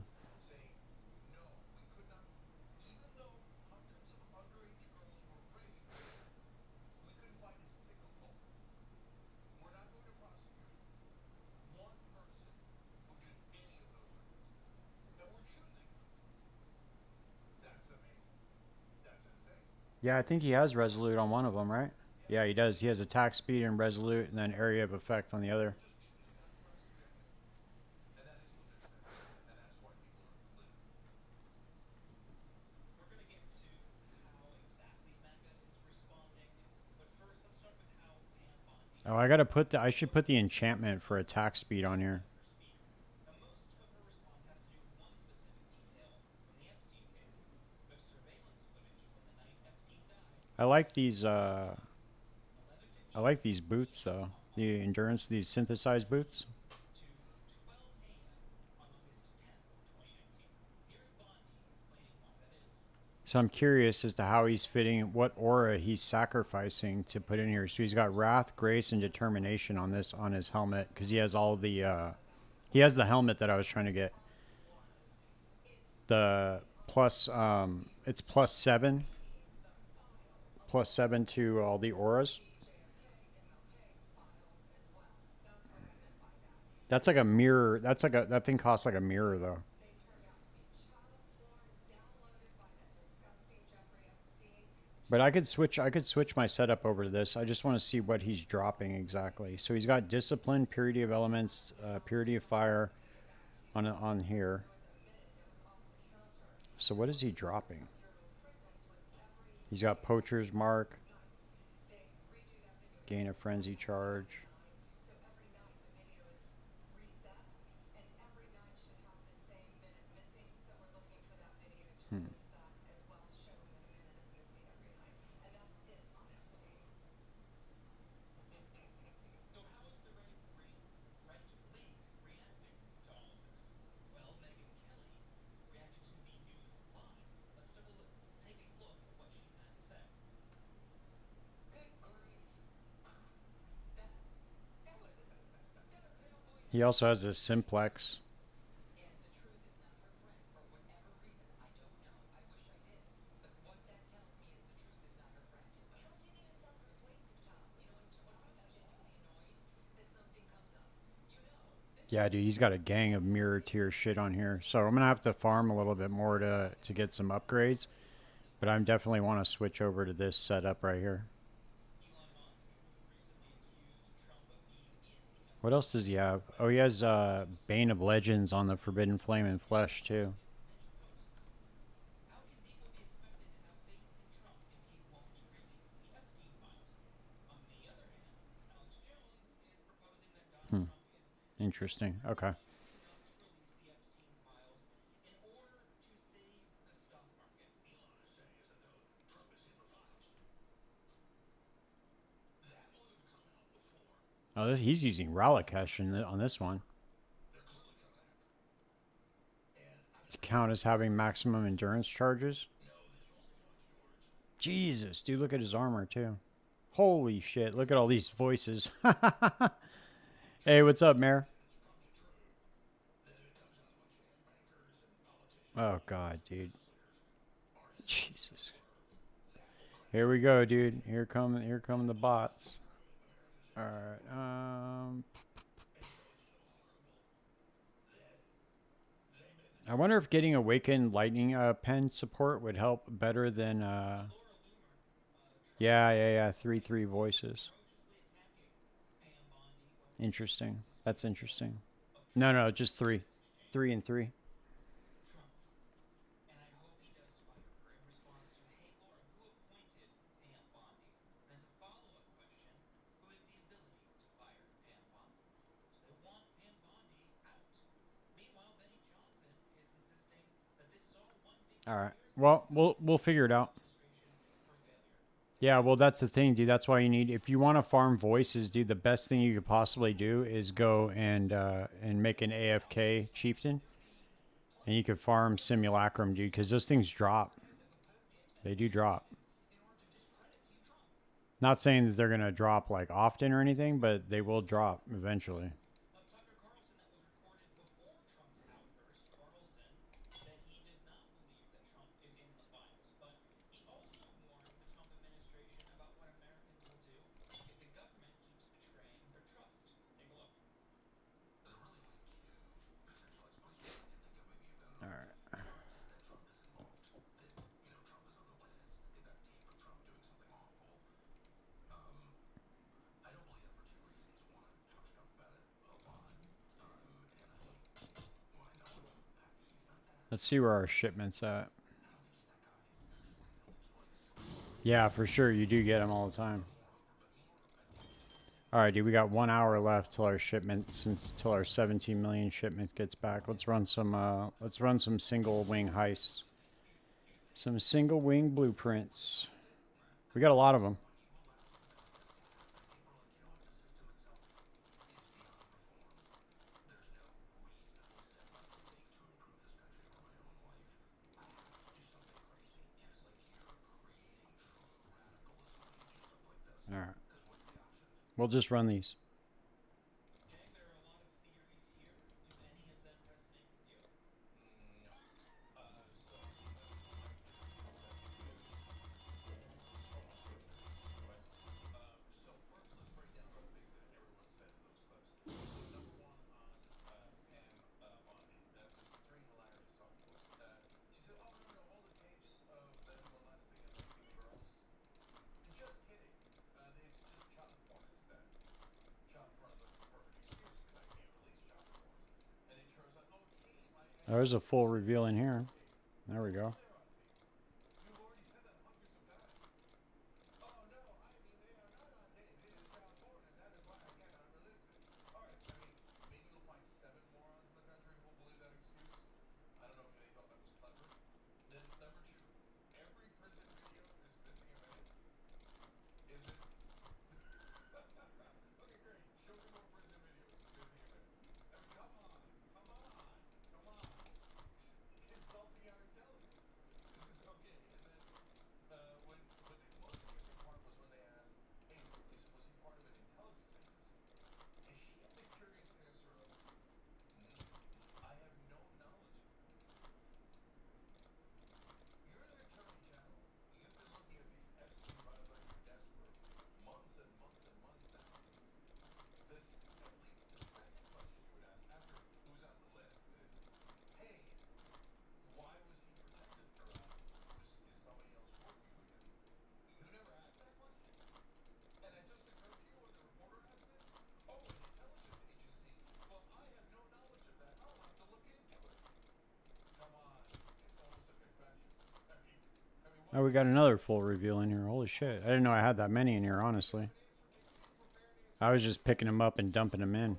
[SPEAKER 1] Yeah, I think he has Resolute on one of them, right? Yeah, he does. He has attack speed and Resolute, and then area of effect on the other. Oh, I gotta put the. I should put the enchantment for attack speed on here. I like these. I like these boots though. The endurance, these synthesized boots. So I'm curious as to how he's fitting, what aura he's sacrificing to put in here. So he's got Wrath, Grace, and Determination on this on his helmet because he has all the. He has the helmet that I was trying to get. The plus, it's +7 to all the auras. That's like a mirror. That's like a that thing costs like a mirror though. But I could switch my setup over to this. I just want to see what he's dropping exactly. So he's got discipline, purity of elements, purity of fire on here. So what is he dropping? He's got poacher's mark, gain a frenzy charge. Hmm. He also has a simplex. Yeah, dude, he's got a gang of mirror tier shit on here. So I'm gonna have to farm a little bit more to get some upgrades. But I definitely want to switch over to this setup right here. What else does he have? Oh, he has Bane of Legends on the Forbidden Flame and Flesh too. Hmm. Interesting. Okay. Oh, he's using Ralakesh on this one. To count as having maximum endurance charges. Jesus, dude, look at his armor too. Holy shit, look at all these voices. Hey, what's up, Mayor? Oh, God, dude. Jesus. Here we go, dude. Here come the bots. All right. I wonder if getting Awakened Lightning Pen support would help better than. Yeah. 3-3 voices. Interesting. That's interesting. No, just 3. 3 and 3. All right. Well, we'll figure it out. Yeah, well, that's the thing, dude. That's why you need, if you want to farm voices, dude, the best thing you could possibly do is go and make an AFK chieftain, and you could farm simulacrum, dude, because those things drop. They do drop. Not saying that they're gonna drop like often or anything, but they will drop eventually. All right. Let's see where our shipment's at. Yeah, for sure. You do get them all the time. All right, dude. We got 1 hour left till our shipment, till our 17 million shipment gets back. Let's run some. Let's run some single wing heists. Some single wing blueprints. We got a lot of them. All right. We'll just run these. There's a full reveal in here. There we go. Oh, we got another full reveal in here. Holy shit. I didn't know I had that many in here, honestly. I was just picking them up and dumping them in.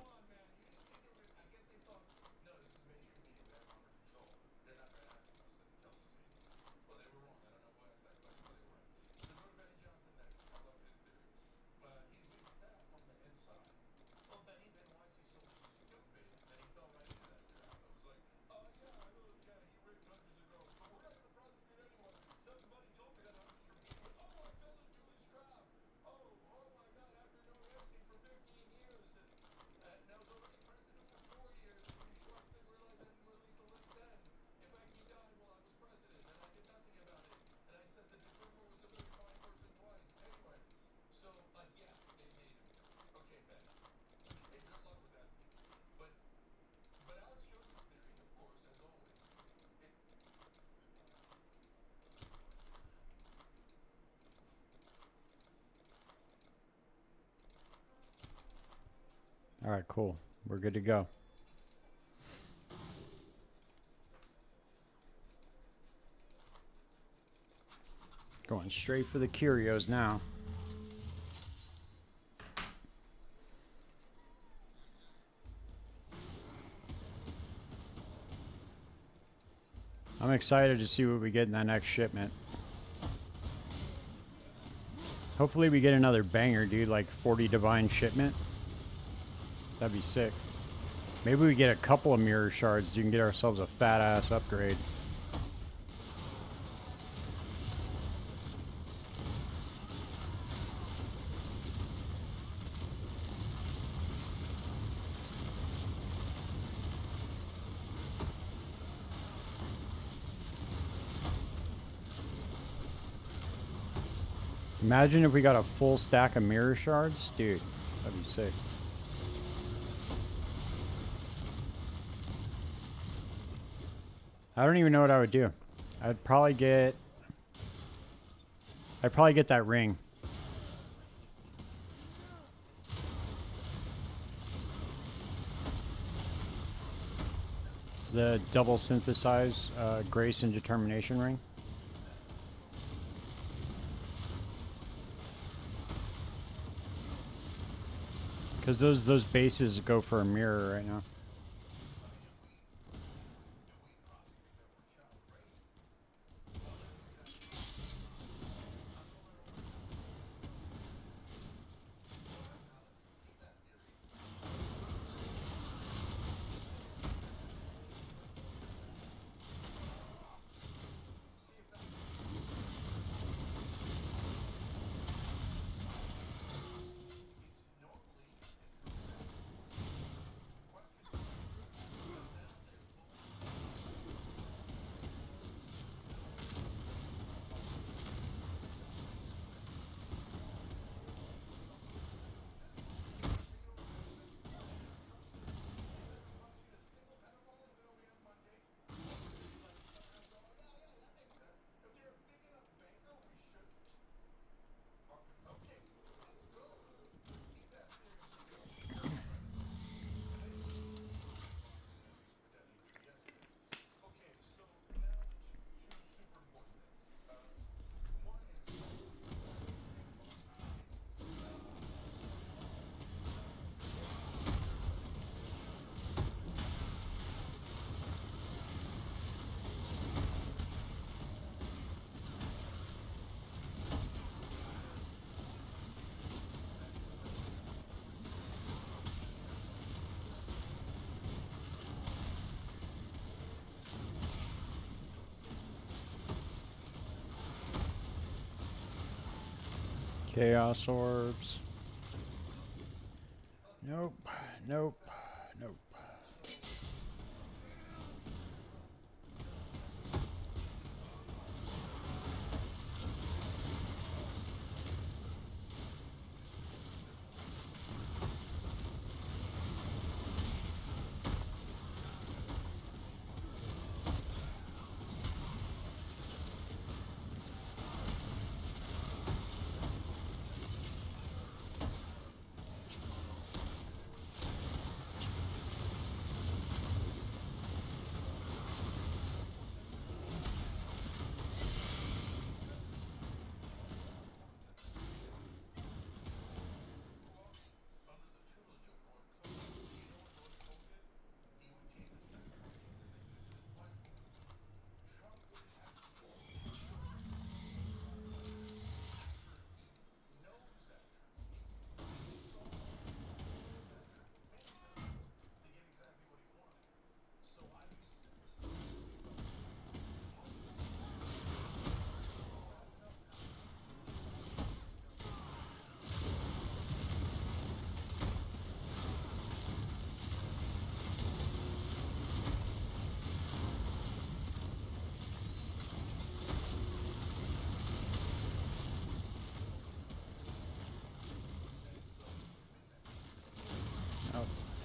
[SPEAKER 1] All right, cool. We're good to go. Going straight for the curios now. I'm excited to see what we get in that next shipment. Hopefully we get another banger, dude, like 40 divine shipment. That'd be sick. Maybe we get a couple of mirror shards. You can get ourselves a fat ass upgrade. Imagine if we got a full stack of mirror shards. Dude, that'd be sick. I don't even know what I would do. I'd probably get that ring. The double synthesize grace and determination ring. Because those bases go for a mirror right now. Chaos orbs. Nope. Nope. Nope.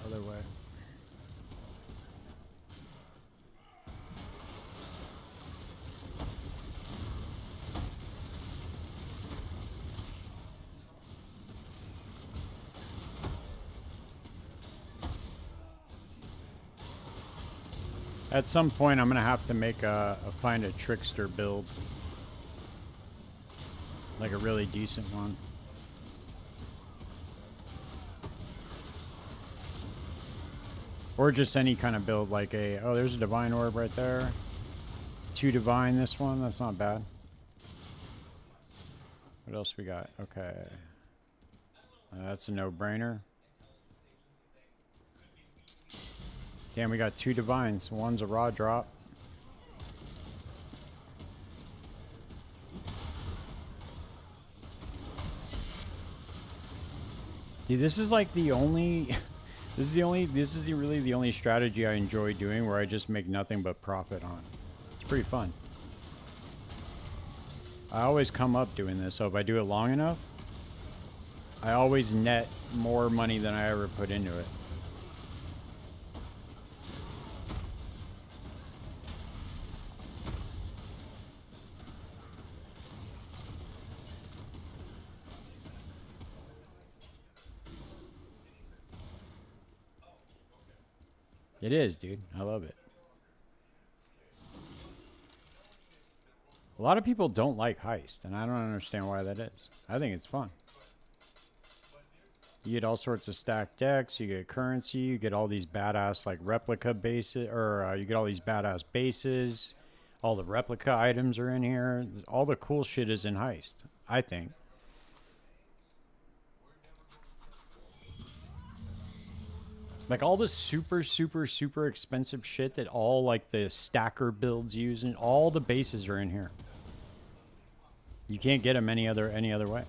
[SPEAKER 1] Other way. At some point, I'm gonna have to make find a trickster build, like a really decent one. Or just any kind of build, like oh, there's a divine orb right there. 2 divine, this one, that's not bad. What else we got? Okay. That's a no-brainer. Damn, we got 2 divines. One's a raw drop. Dude, this is like the only... This is really the only strategy I enjoy doing where I just make nothing but profit on. It's pretty fun. I always come up doing this, so if I do it long enough, I always net more money than I ever put into it. It is, dude. I love it. A lot of people don't like Heist, and I don't understand why that is. I think it's fun. You get all sorts of stacked decks, you get currency, you get all these badass like replica bases, or you get all these badass bases. All the replica items are in here. All the cool shit is in Heist, I think. Like all the super, super, super expensive shit that all like the stacker builds use, and all the bases are in here. You can't get them any other way.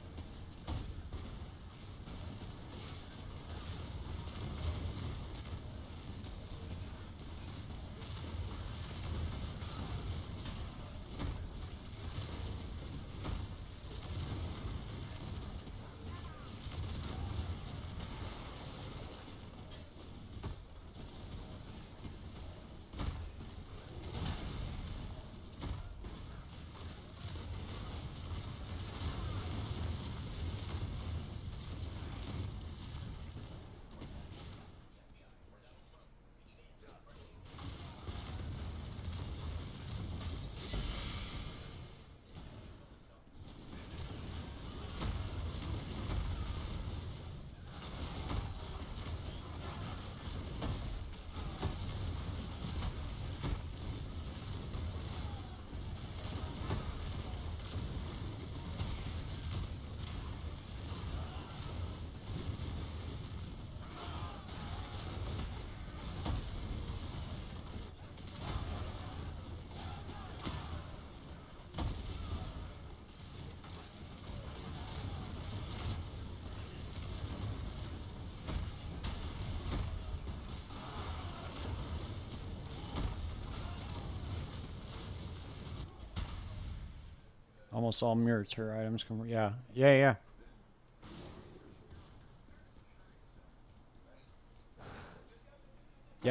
[SPEAKER 1] Almost all military items come. Yeah. Yeah,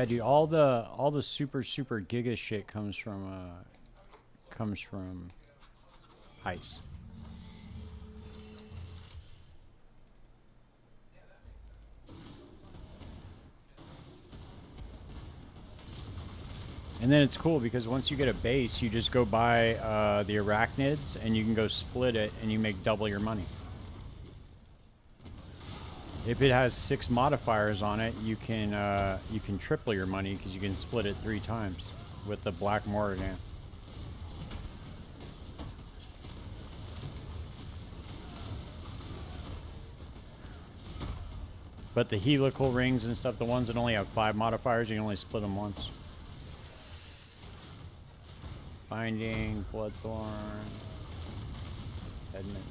[SPEAKER 1] dude. All the super super giga shit comes from Heist. And then it's cool because once you get a base, you just go buy the arachnids and you can go split it and you make double your money. If it has 6 modifiers on it, you can triple your money because you can split it 3 times with the Black Morrigan. But the helical rings and stuff, the ones that only have 5 modifiers, you can only split them once. Binding, Bloodthorn, Edmonds.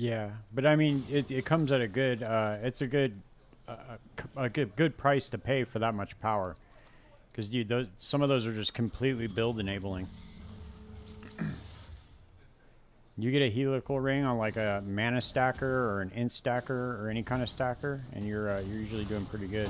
[SPEAKER 1] Yeah, but I mean, it comes at a good, it's a good price to pay for that much power, because some of those are just completely build enabling. You get a helical ring on like a mana stacker or an int stacker or any kind of stacker, and you're usually doing pretty good.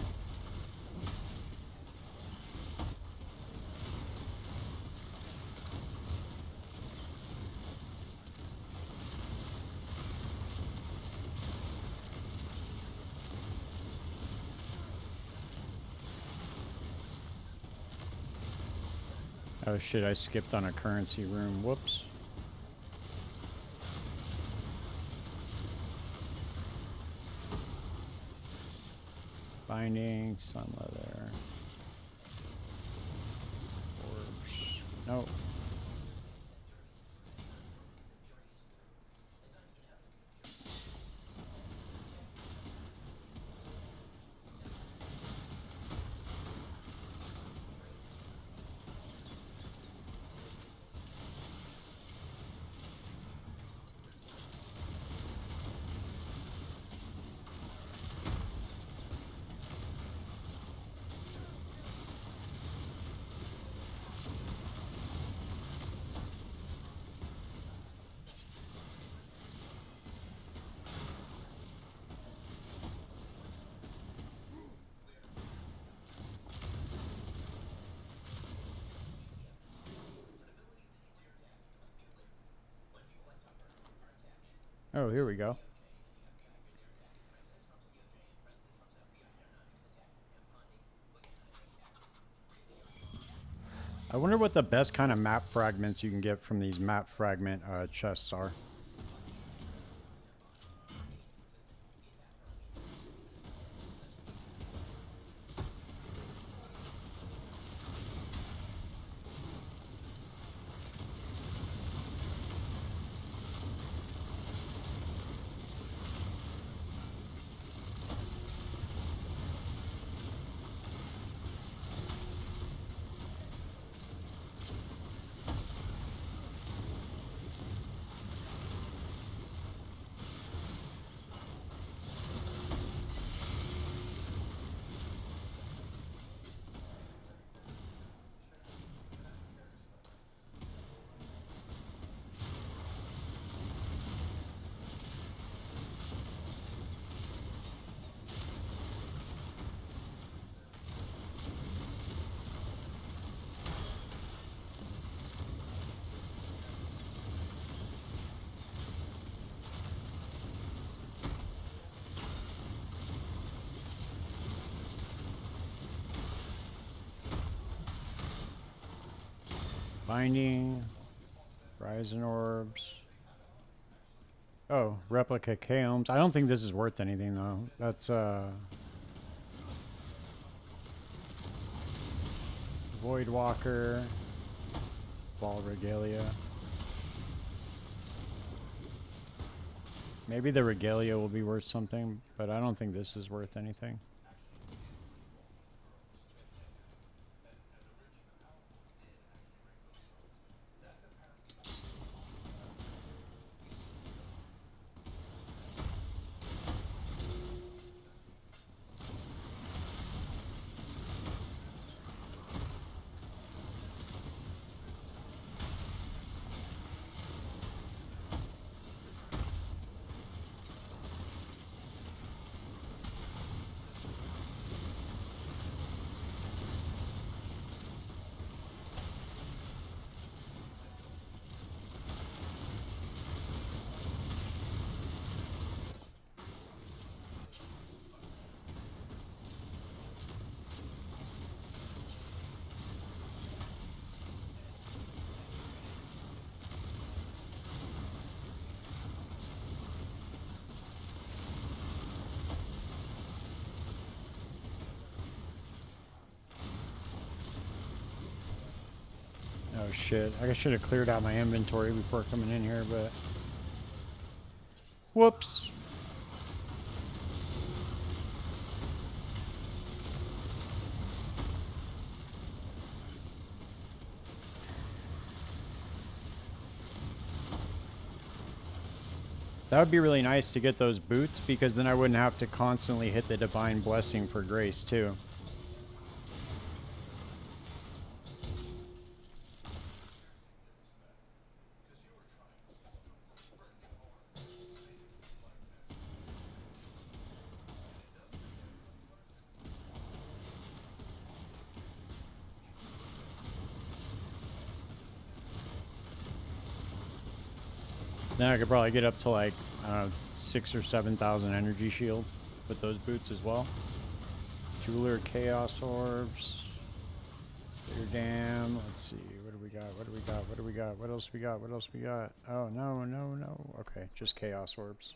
[SPEAKER 1] Oh shit, I skipped on a currency room. Whoops. Binding, sun leather. Orbs. No. Oh, here we go. I wonder what the best kind of map fragments you can get from these map fragment chests are. Binding, Horizon Orbs. Oh, replica Kaoms. I don't think this is worth anything though. That's Void Walker, Ball Regalia. Maybe the Regalia will be worth something, but I don't think this is worth anything. Oh shit, I should have cleared out my inventory before coming in here, but... Whoops! That would be really nice to get those boots, because then I wouldn't have to constantly hit the Divine Blessing for grace, too. Then I could probably get up to like, I don't know, 6,000 or 7,000 energy shield with those boots as well. Jeweler Chaos Orbs. Clear Dam. Let's see. What do we got? What do we got? What do we got? What else we got? What else we got? Oh, no, no, no. Okay, just Chaos Orbs.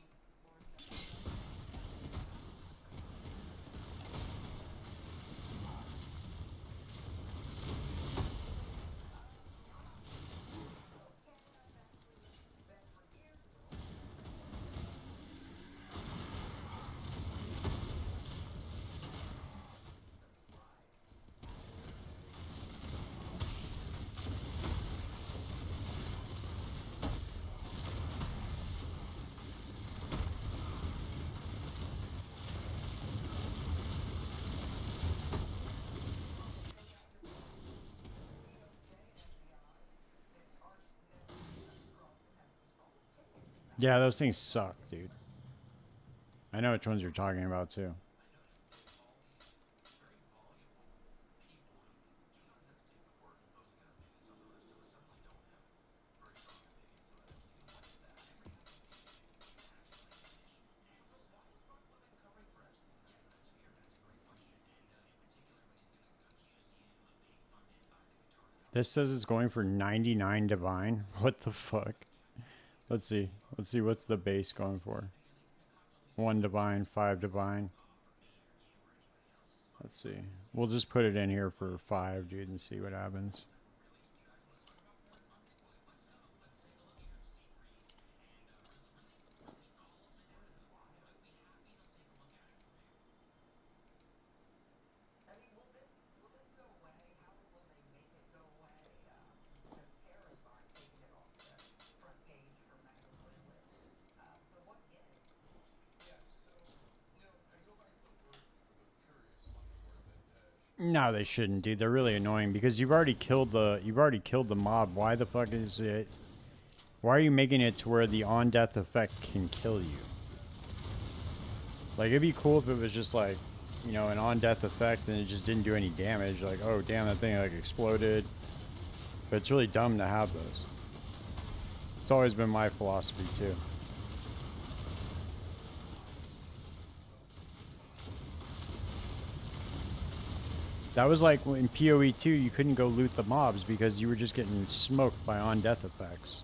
[SPEAKER 1] Yeah, those things suck, dude. I know which ones you're talking about, too. This says it's going for 99 divine. What the fuck? Let's see. Let's see what's the base going for. 1 divine, 5 divine. Let's see. We'll just put it in here for 5, dude, and see what happens. No, they shouldn't, dude. They're really annoying because you've already killed the mob. Why the fuck is it? Why are you making it to where the on death effect can kill you? Like, it'd be cool if it was just like, you know, an on death effect and it just didn't do any damage. Like, oh damn, that thing like exploded. But it's really dumb to have those. It's always been my philosophy too. That was like in PoE 2, you couldn't go loot the mobs because you were just getting smoked by on-death effects.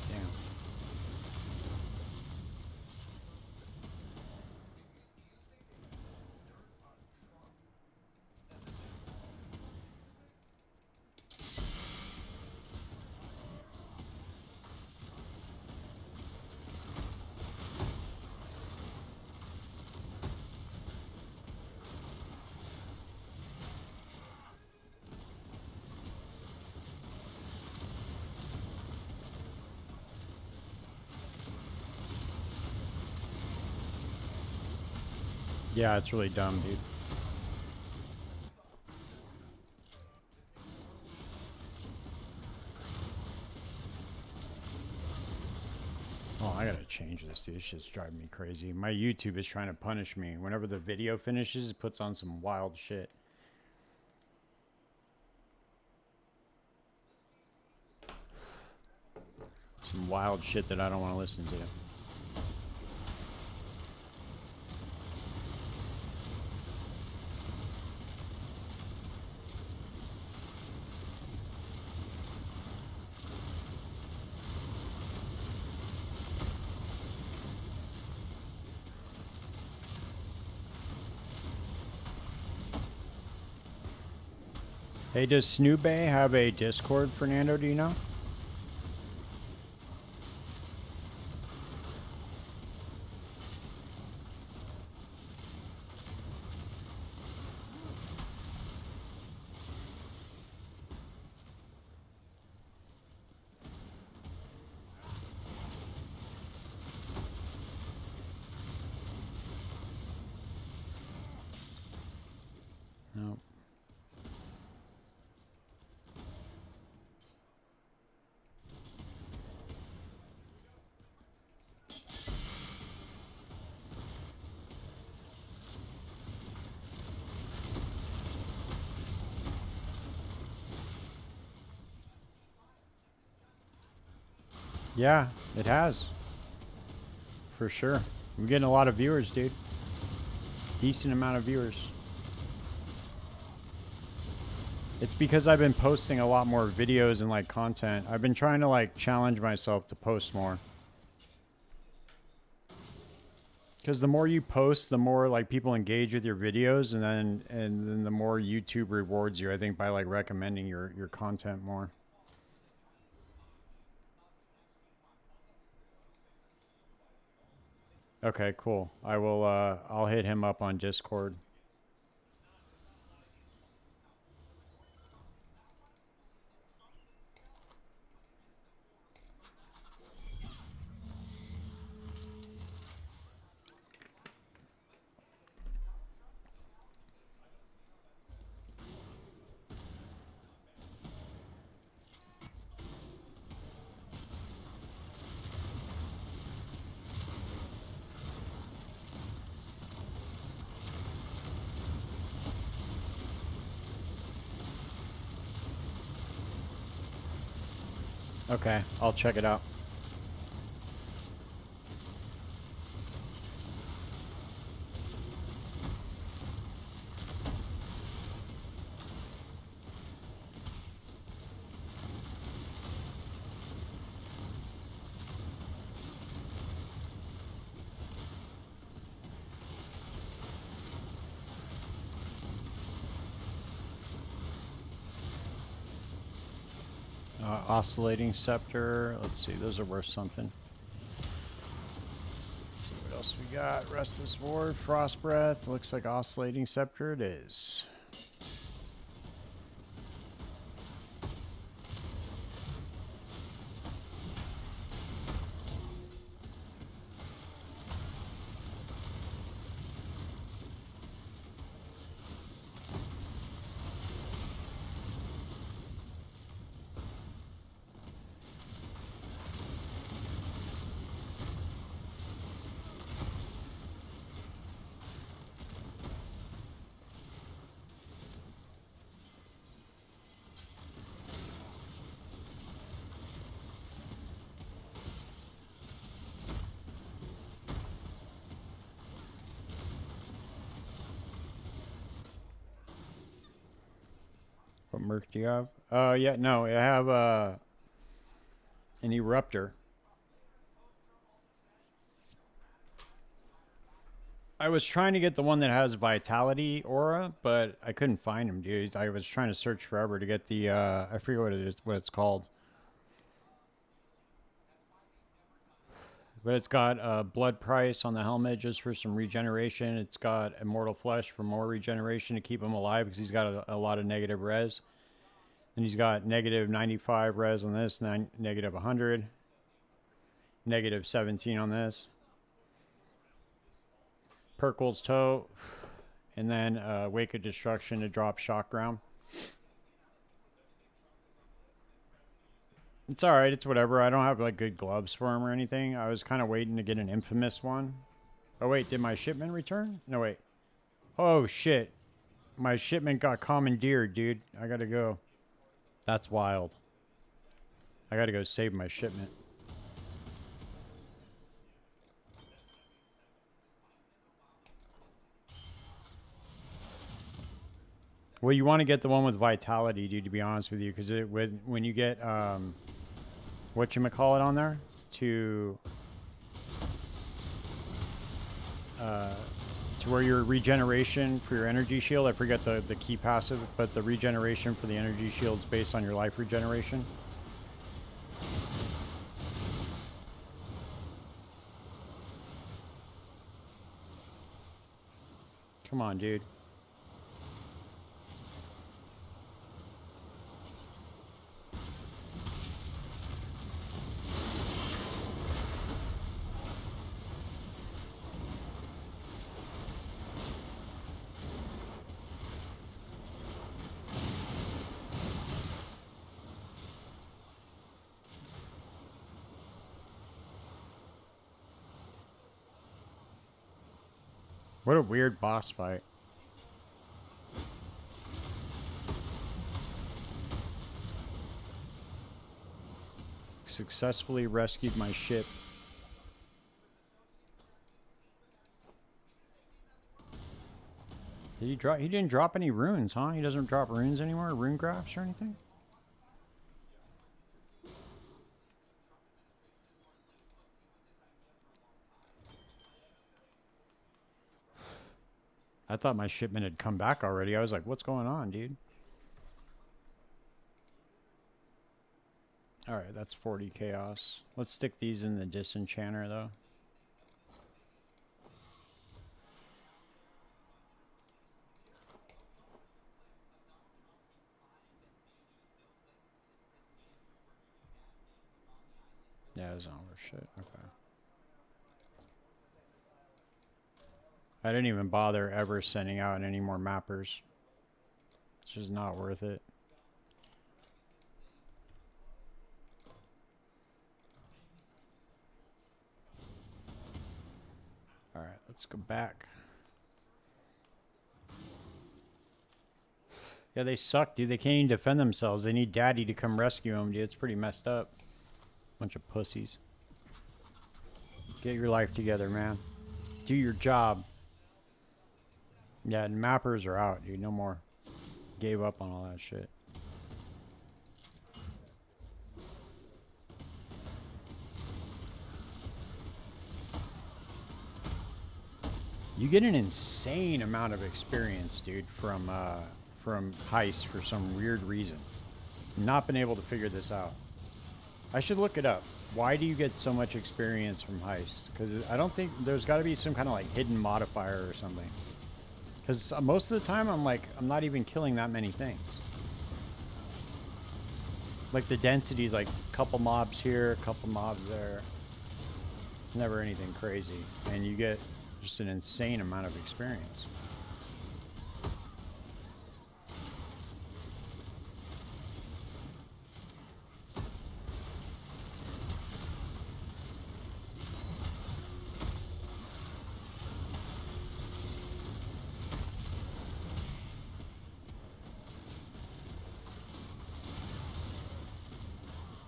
[SPEAKER 1] Damn. Yeah, it's really dumb, dude. Oh, I gotta change this, dude. This shit's driving me crazy. My YouTube is trying to punish me. Whenever the video finishes, it puts on some wild shit. Some wild shit that I don't want to listen to. Hey, does Snoobay have a Discord, Fernando? Do you know? No. Yeah, it has. For sure. I'm getting a lot of viewers, dude. Decent amount of viewers. It's because I've been posting a lot more videos and like content. I've been trying to like challenge myself to post more. Because the more you post, the more like people engage with your videos, and then the more YouTube rewards you, I think, by like recommending your content more. Okay, cool. I will I'll hit him up on Discord. Okay, I'll check it out. Oscillating scepter. Let's see, those are worth something. Let's see what else we got. Restless Ward, Frost Breath. Looks like oscillating scepter it is. What merc do you have? Yeah, no, I have an eruptor. I was trying to get the one that has vitality aura, but I couldn't find him, dude. I was trying to search forever to get the I forget what it is, what it's called. But it's got blood price on the helmet just for some regeneration. It's got immortal flesh for more regeneration to keep him alive because he's got a lot of negative res. And he's got negative 95 res on this, negative 100, negative 17 on this. Perkle's toe, and then Wake of Destruction to drop shock ground. It's alright, it's whatever. I don't have like good gloves for him or anything. I was kind of waiting to get an infamous one. Oh wait, did my shipment return? No wait. Oh shit. My shipment got commandeered, dude. I gotta go. That's wild. I gotta go save my shipment. Well, you want to get the one with vitality, dude, to be honest with you, because when you get whatchamacallit on there to where your regeneration for your energy shield, I forget the key passive, but the regeneration for the energy shield is based on your life regeneration. Come on, dude. What a weird boss fight. Successfully rescued my ship. Did he drop? He didn't drop any runes, huh? He doesn't drop runes anymore, rune graphs or anything? I thought my shipment had come back already. I was like, what's going on, dude? Alright, that's 40 chaos. Let's stick these in the disenchanter, though. Yeah, it's not worth shit. Okay. I didn't even bother ever sending out any more mappers. It's just not worth it. Alright, let's go back. Yeah, they suck, dude. They can't even defend themselves. They need daddy to come rescue them, dude. It's pretty messed up. Bunch of pussies. Get your life together, man. Do your job. Yeah, and mappers are out, dude. No more. Gave up on all that shit. You get an insane amount of experience, dude, from Heist for some weird reason. Not been able to figure this out. I should look it up. Why do you get so much experience from Heist? Because I don't think there's got to be some kind of like hidden modifier or something. Because most of the time I'm not even killing that many things. Like the density's like a couple mobs here, a couple mobs there. Never anything crazy. And you get just an insane amount of experience.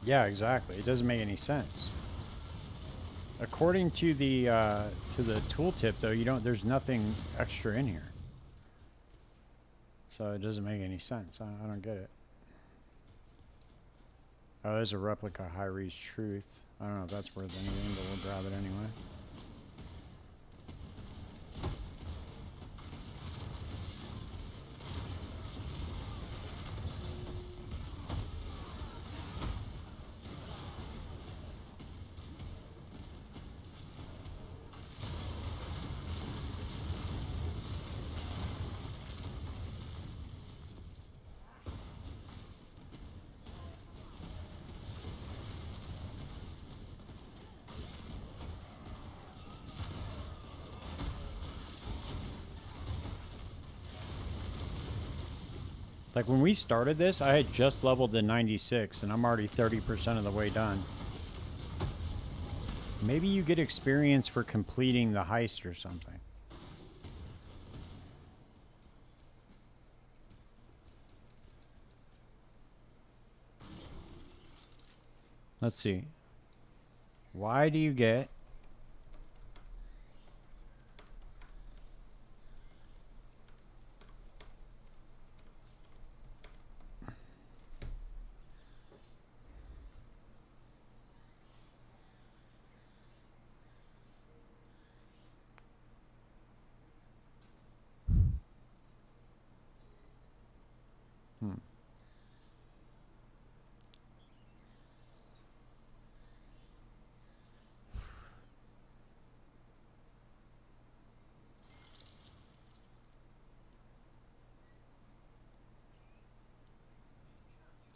[SPEAKER 1] Yeah, exactly. It doesn't make any sense. According to the tooltip, though, there's nothing extra in here, so it doesn't make any sense. I don't get it. Oh, there's a replica high-reach truth. I don't know if that's worth anything, but we'll grab it anyway. Like when we started this, I had just leveled to 96 and I'm already 30% of the way done. Maybe you get experience for completing the heist or something. Let's see. Why do you get...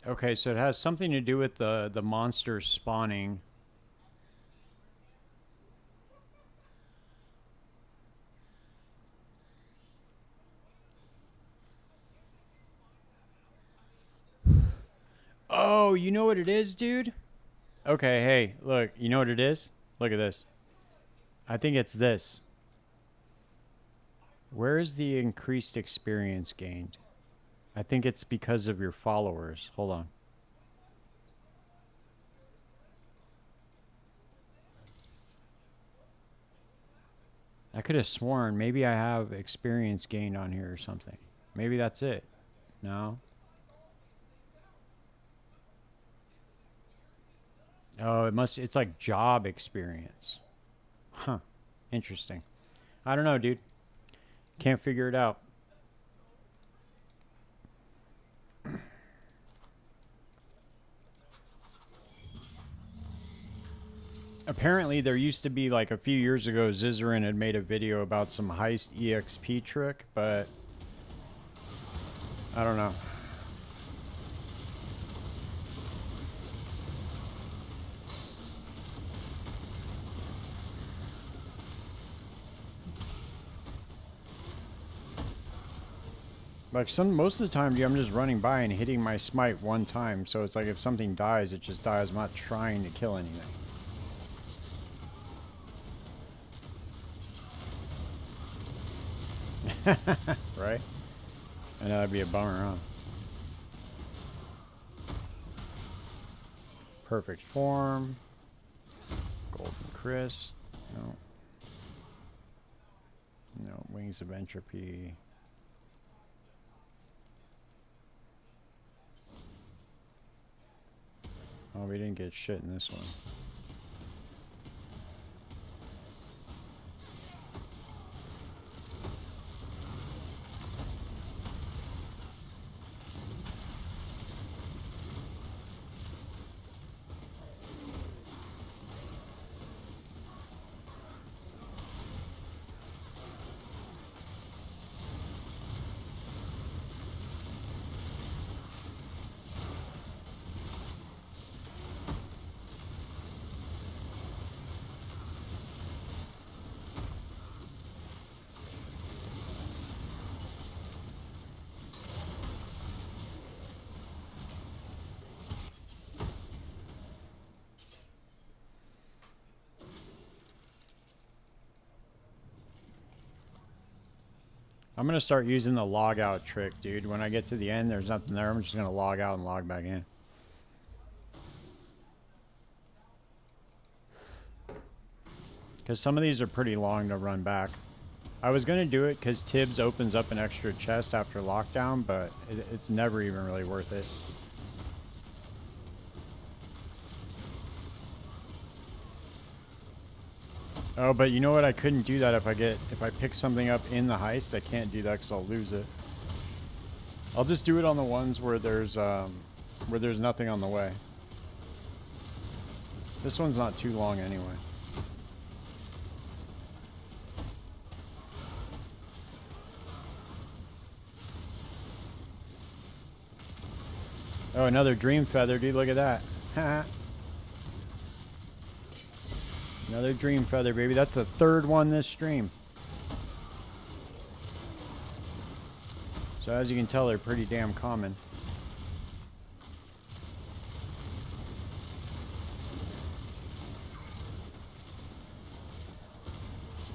[SPEAKER 1] Okay, so it has something to do with the monsters spawning. Oh, you know what it is, dude? Okay, hey, look, you know what it is? Look at this. I think it's this. Where is the increased experience gained? I think it's because of your followers. Hold on. I could have sworn maybe I have experience gained on here or something. Maybe that's it. No? Oh, it's like job experience. Huh. Interesting. I don't know, dude. Can't figure it out. Apparently, there used to be, like, a few years ago, Zizarin had made a video about some Heist EXP trick, but I don't know. Like, most of the time, dude, I'm just running by and hitting my smite one time, so it's like if something dies, it just dies. I'm not trying to kill anything. Right? I know that'd be a bummer, huh? Perfect form. Chris. No. No, Wings of Entropy. Oh, we didn't get shit in this one. I'm gonna start using the log out trick, dude. When I get to the end, there's nothing there. I'm just gonna log out and log back in. Because some of these are pretty long to run back. I was gonna do it because Tibbs opens up an extra chest after lockdown, but it's never even really worth it. Oh, but you know what? I couldn't do that if I pick something up in the heist. I can't do that because I'll lose it. I'll just do it on the ones where there's nothing on the way. This one's not too long anyway. Oh, another dream feather, dude. Look at that. Another dream feather, baby. That's the third one this stream. So as you can tell, they're pretty damn common.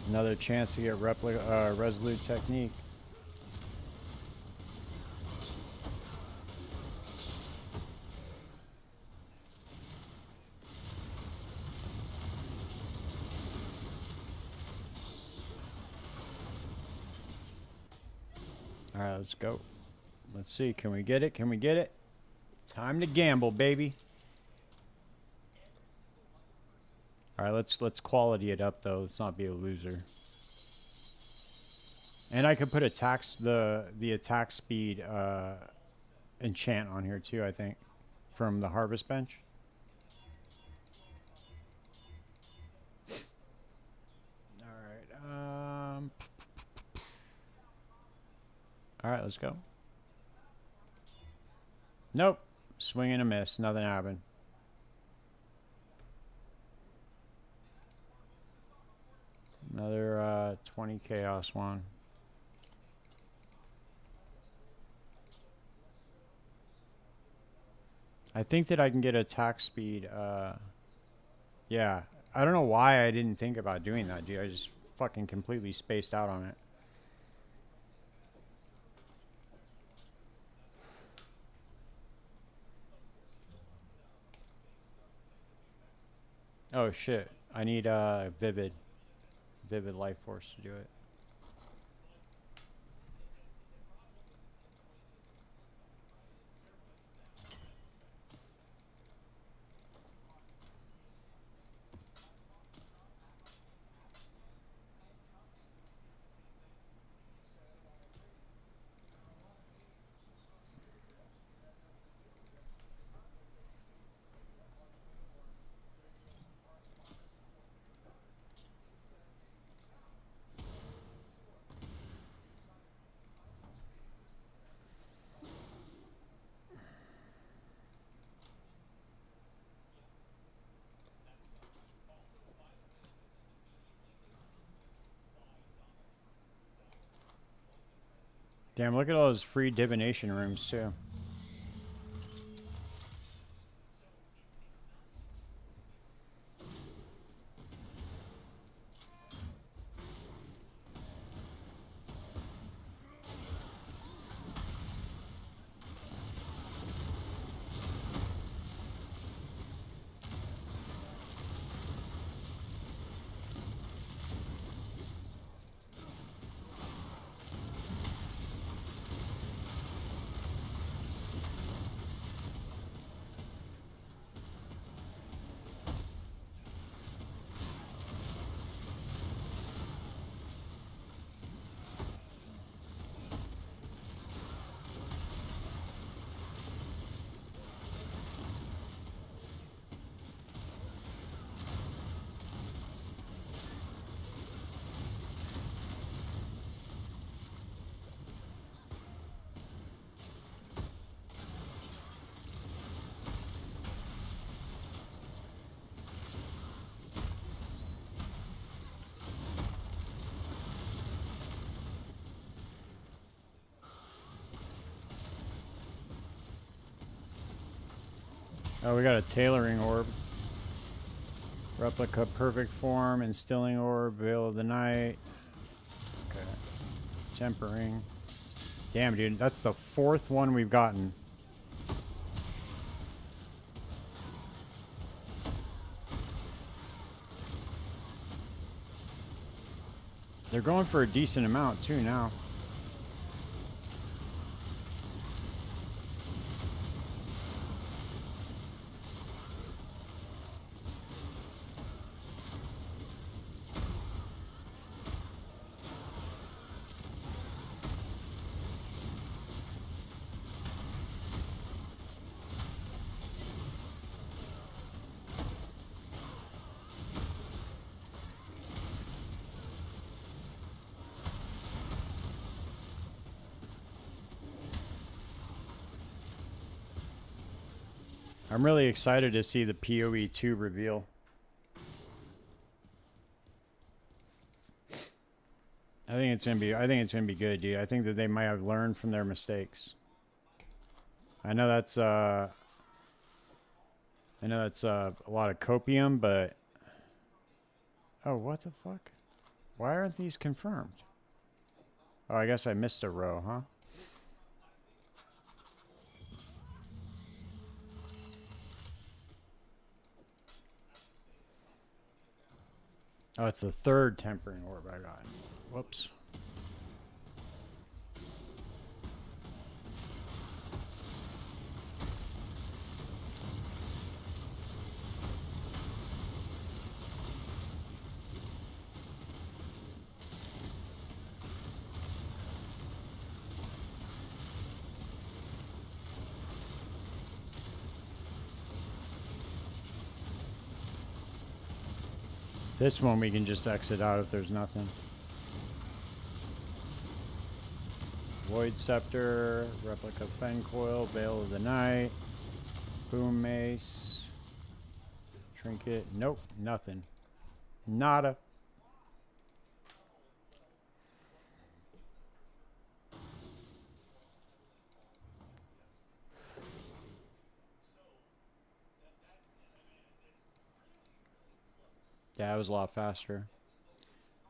[SPEAKER 1] Another chance to get resolute technique. Alright, let's go. Let's see. Can we get it? Can we get it? Time to gamble, baby. Alright, let's quality it up though. Let's not be a loser. And I could put the attack speed enchant on here too, I think. From the harvest bench. Alright, Alright, let's go. Nope. Swing and a miss. Nothing happened. Another 20 chaos one. I think that I can get attack speed. Yeah. I don't know why I didn't think about doing that, dude. I just fucking completely spaced out on it. Oh shit, I need Vivid Life Force to do it. Damn, look at all those free divination rooms, too. Oh, we got a tailoring orb. Replica perfect form, instilling orb, veil of the night. Okay. Tempering. Damn, dude, that's the 4th one we've gotten. They're going for a decent amount too now. I'm really excited to see the PoE 2 reveal. I think it's gonna be good, dude. I think that they might have learned from their mistakes. I know that's a lot of copium, but oh, what the fuck? Why aren't these confirmed? Oh, I guess I missed a row, huh? Oh, it's the 3rd tempering orb I got. Whoops. This one we can just exit out if there's nothing. Void Scepter, Replica Fen Coil, Veil of the Night, Boom Mace, Trinket. Nope, nothing. Nada. Yeah, it was a lot faster.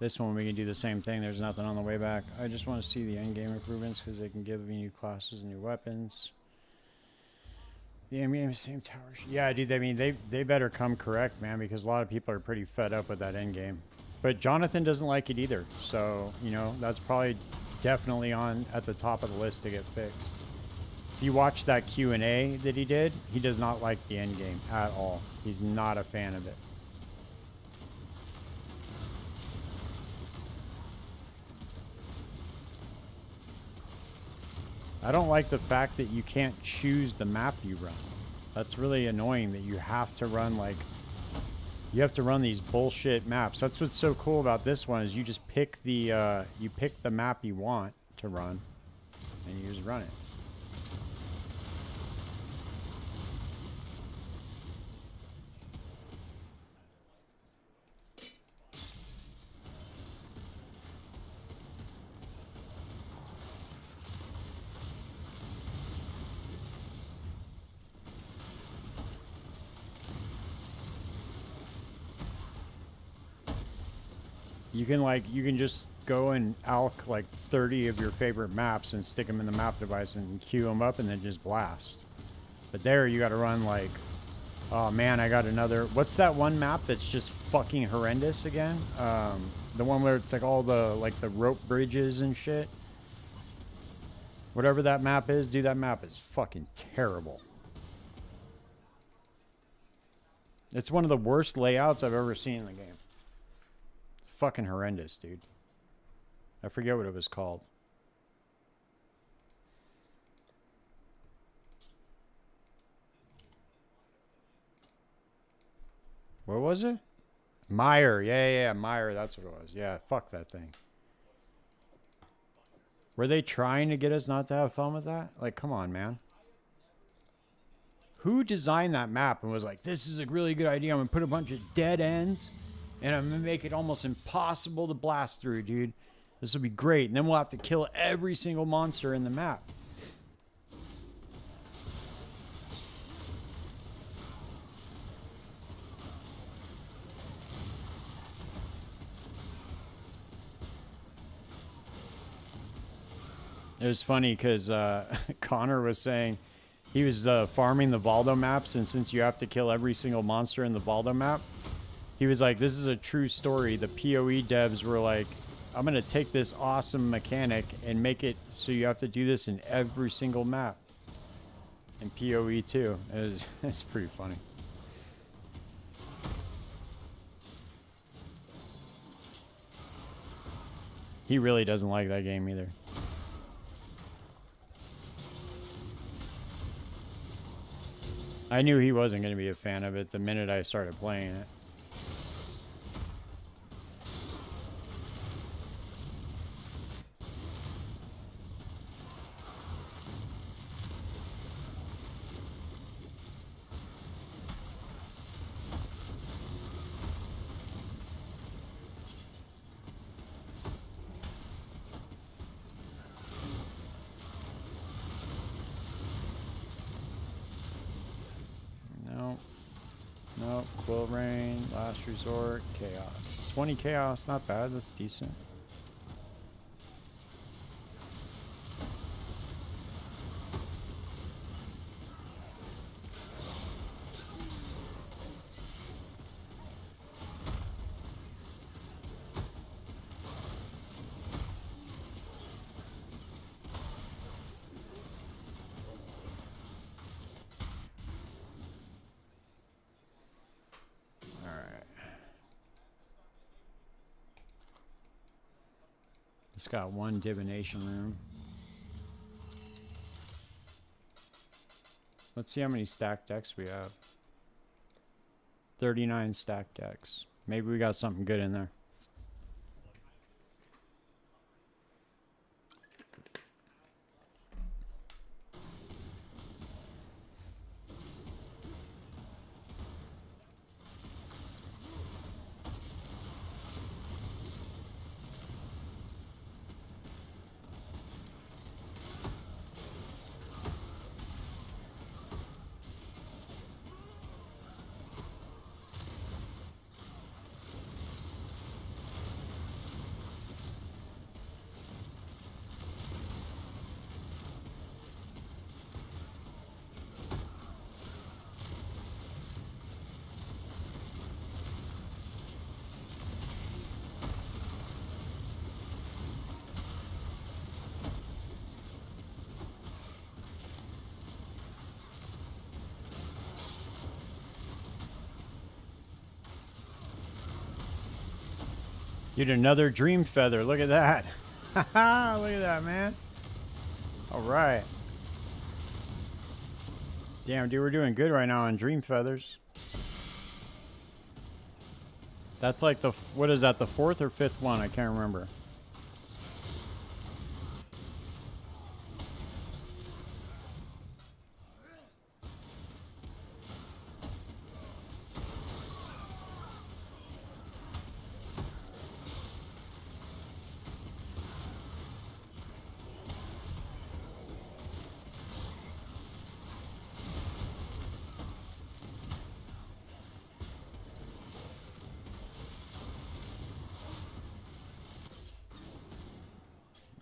[SPEAKER 1] This one we can do the same thing. There's nothing on the way back. I just want to see the endgame improvements because they can give me new classes and new weapons. The endgame, same tower. Yeah, dude. I mean, they better come correct, man, because a lot of people are pretty fed up with that endgame. But Jonathan doesn't like it either. So, you know, that's probably definitely on at the top of the list to get fixed. If you watch that Q&A that he did, he does not like the endgame at all. He's not a fan of it. I don't like the fact that you can't choose the map you run. That's really annoying that you have to run like... You have to run these bullshit maps. That's what's so cool about this one is you just pick the map you want to run and you just run it. You can just go and alk like 30 of your favorite maps and stick them in the map device and queue them up and then just blast. But there you got to run like, oh man, I got another. What's that one map that's just fucking horrendous again? The one where it's like all the the rope bridges and shit. Whatever that map is, dude, that map is fucking terrible. It's one of the worst layouts I've ever seen in the game. Fucking horrendous, dude. I forget what it was called. What was it? Meyer. Yeah, Meyer. That's what it was. Yeah, fuck that thing. Were they trying to get us not to have fun with that? Like, come on, man. Who designed that map and was like, this is a really good idea. I'm going to put a bunch of dead ends and I'm going to make it almost impossible to blast through, dude. This will be great. And then we'll have to kill every single monster in the map. It was funny because Connor was saying he was farming the Valdo maps, and since you have to kill every single monster in the Valdo map, he was like, this is a true story. The PoE devs were like, I'm going to take this awesome mechanic and make it so you have to do this in every single map. And PoE too. It's pretty funny. He really doesn't like that game either. I knew he wasn't going to be a fan of it the minute I started playing it. Nope, Quill Rain, Last Resort, Chaos. 20 Chaos, not bad, that's decent. It's got one divination room. Let's see how many stacked decks we have. 39 stacked decks. Maybe we got something good in there. Dude, another Dream Feather. Look at that. Look at that, man. All right. Damn, dude, we're doing good right now on Dream Feathers. That's like the, what is that, the 4th or 5th one? I can't remember.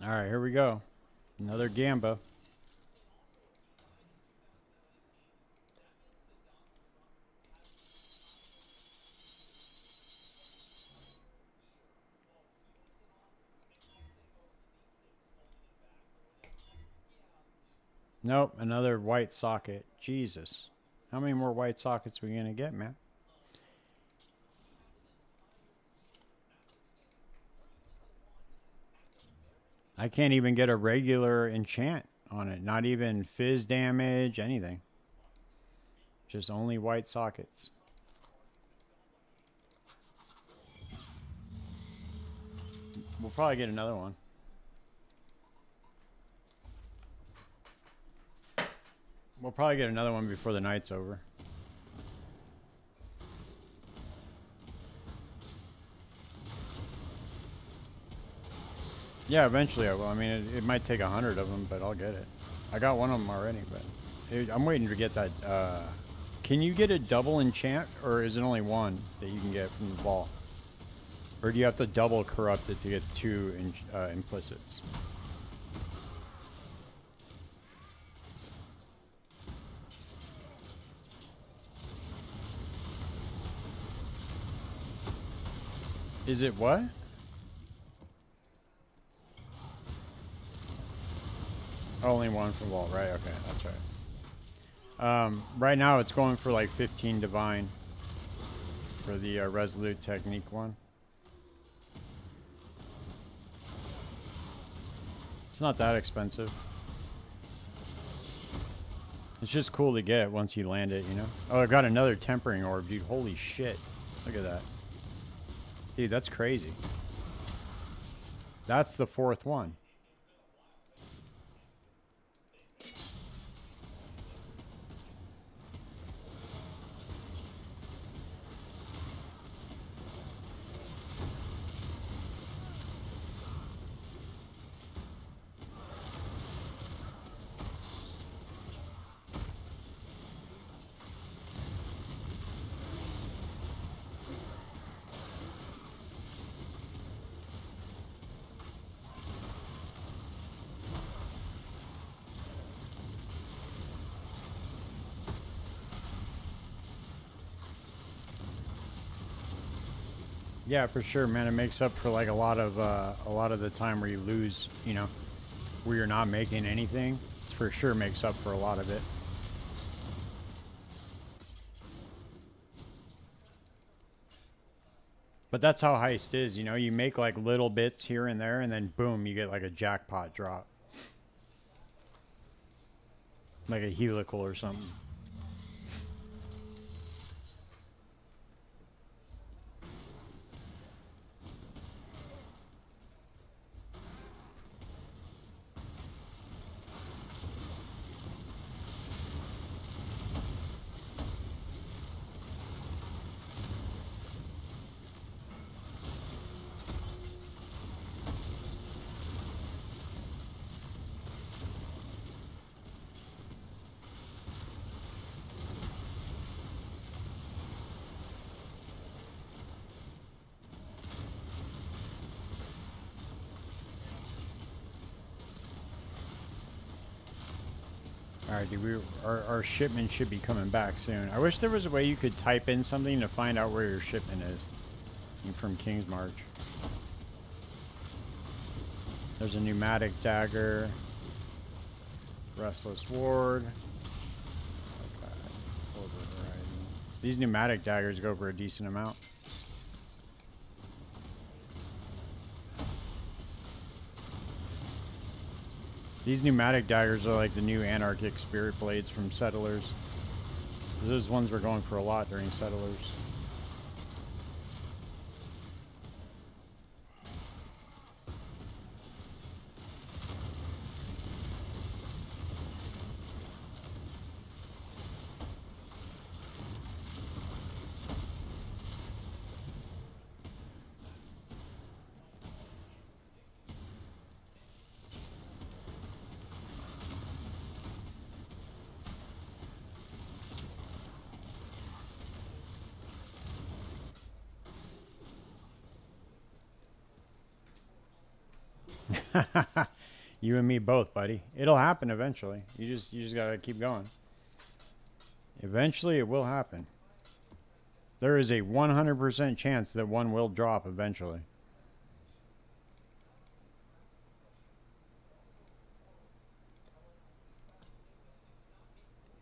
[SPEAKER 1] All right, here we go. Another Gamba. Nope, another white socket. Jesus. How many more white sockets are we going to get, man? I can't even get a regular enchant on it. Not even fizz damage, anything. Just only white sockets. We'll probably get another one. We'll probably get another one before the night's over. Yeah, eventually I will. I mean, it might take 100 of them, but I'll get it. I got one of them already, but I'm waiting to get that. Can you get a double enchant, or is it only one that you can get from the ball? Or do you have to double corrupt it to get 2 implicits? Is it what? Only one for vault, right? Okay, that's right. Right now it's going for like 15 divine for the resolute technique one. It's not that expensive. It's just cool to get once you land it, you know? Oh, I got another tempering orb, dude. Holy shit. Look at that. Dude, that's crazy. That's the 4th one. Yeah, for sure, man. It makes up for like a lot of the time where you lose, you know, where you're not making anything. It for sure makes up for a lot of it. But that's how Heist is, you know. You make like little bits here and there, and then boom, you get like a jackpot drop, like a helical or something. Alright, dude, our shipment should be coming back soon. I wish there was a way you could type in something to find out where your shipment is. From King's March. There's a pneumatic dagger. Restless Ward. Okay. These pneumatic daggers go for a decent amount. These pneumatic daggers are like the new anarchic spirit blades from Settlers. Those ones were going for a lot during Settlers. You and me both, buddy. It'll happen eventually. You just gotta keep going. Eventually it will happen. There is a 100% chance that one will drop eventually.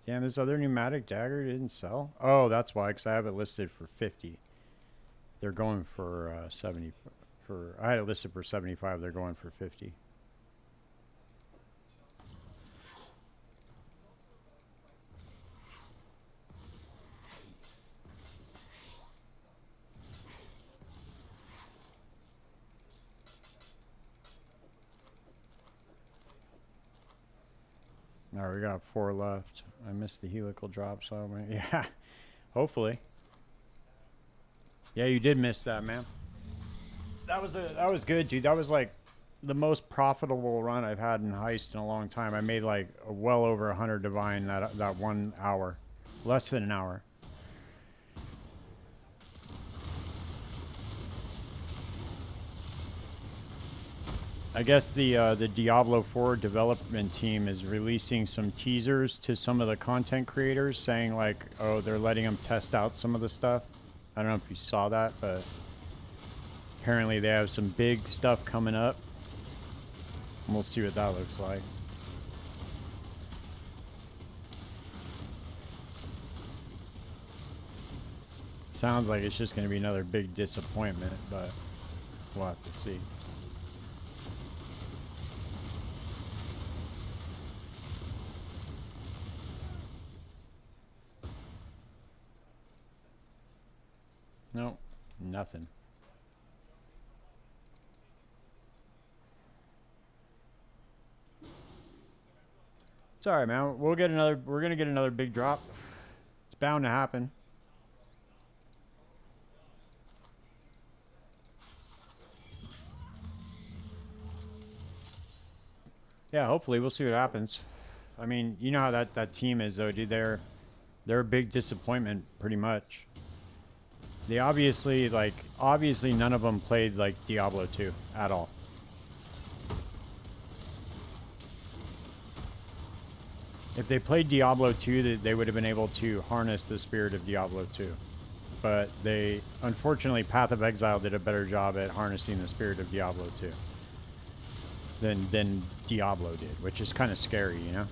[SPEAKER 1] Damn, this other pneumatic dagger didn't sell? Oh, that's why, because I have it listed for 50. They're going for 70. I had it listed for 75. They're going for 50. All right, we got 4 left. I missed the helical drop, so yeah, hopefully. Yeah, you did miss that, man. That was good, dude. That was like the most profitable run I've had in Heist in a long time. I made like well over 100 divine that 1 hour, less than an hour. I guess the Diablo 4 development team is releasing some teasers to some of the content creators, saying like, oh, they're letting them test out some of the stuff. I don't know if you saw that, but Apparently they have some big stuff coming up. And we'll see what that looks like. Sounds like it's just going to be another big disappointment, but we'll have to see. Nope, nothing. It's all right, man. We'll get another. We're gonna get another big drop. It's bound to happen. Yeah, hopefully we'll see what happens. I mean, you know how that team is, though, dude. They're a big disappointment, pretty much. They obviously none of them played like Diablo 2 at all. If they played Diablo 2, they would have been able to harness the spirit of Diablo 2. But they, unfortunately, Path of Exile did a better job at harnessing the spirit of Diablo 2 than Diablo did, which is kind of scary, you know?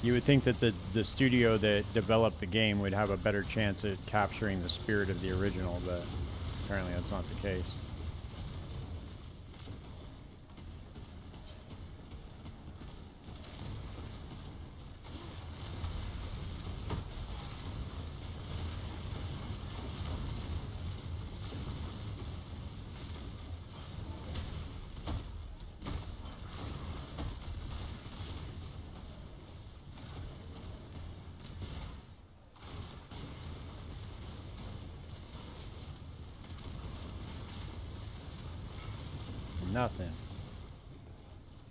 [SPEAKER 1] You would think that the studio that developed the game would have a better chance at capturing the spirit of the original, but apparently that's not the case. Nothing.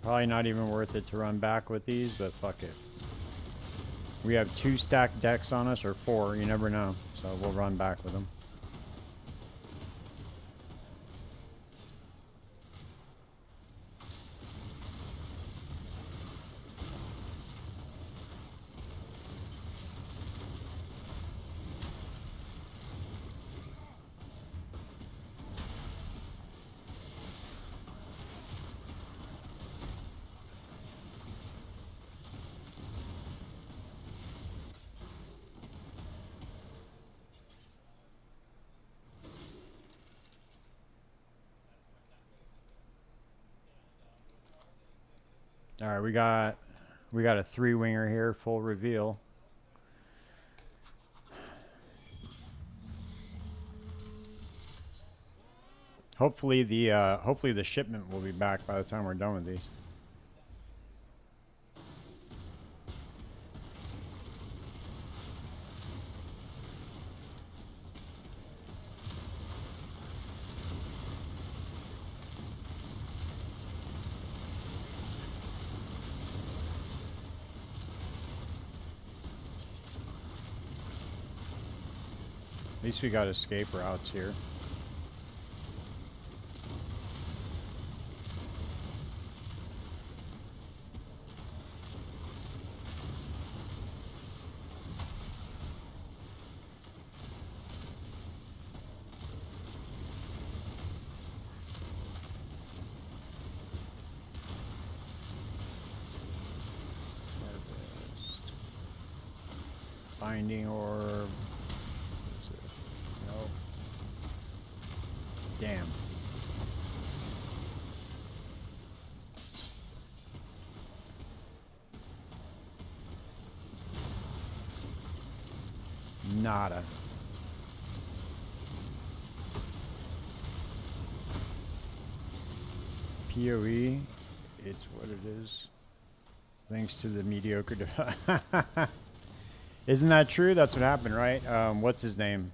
[SPEAKER 1] Probably not even worth it to run back with these, but fuck it. We have 2 stacked decks on us, or 4, you never know. So we'll run back with them. All right, we got a 3-winger here, full reveal. Hopefully the shipment will be back by the time we're done with these. At least we got escape routes here. Binding orb. No. Damn. Nada. PoE, it's what it is. Thanks to the mediocre. Isn't that true? That's what happened, right? What's his name?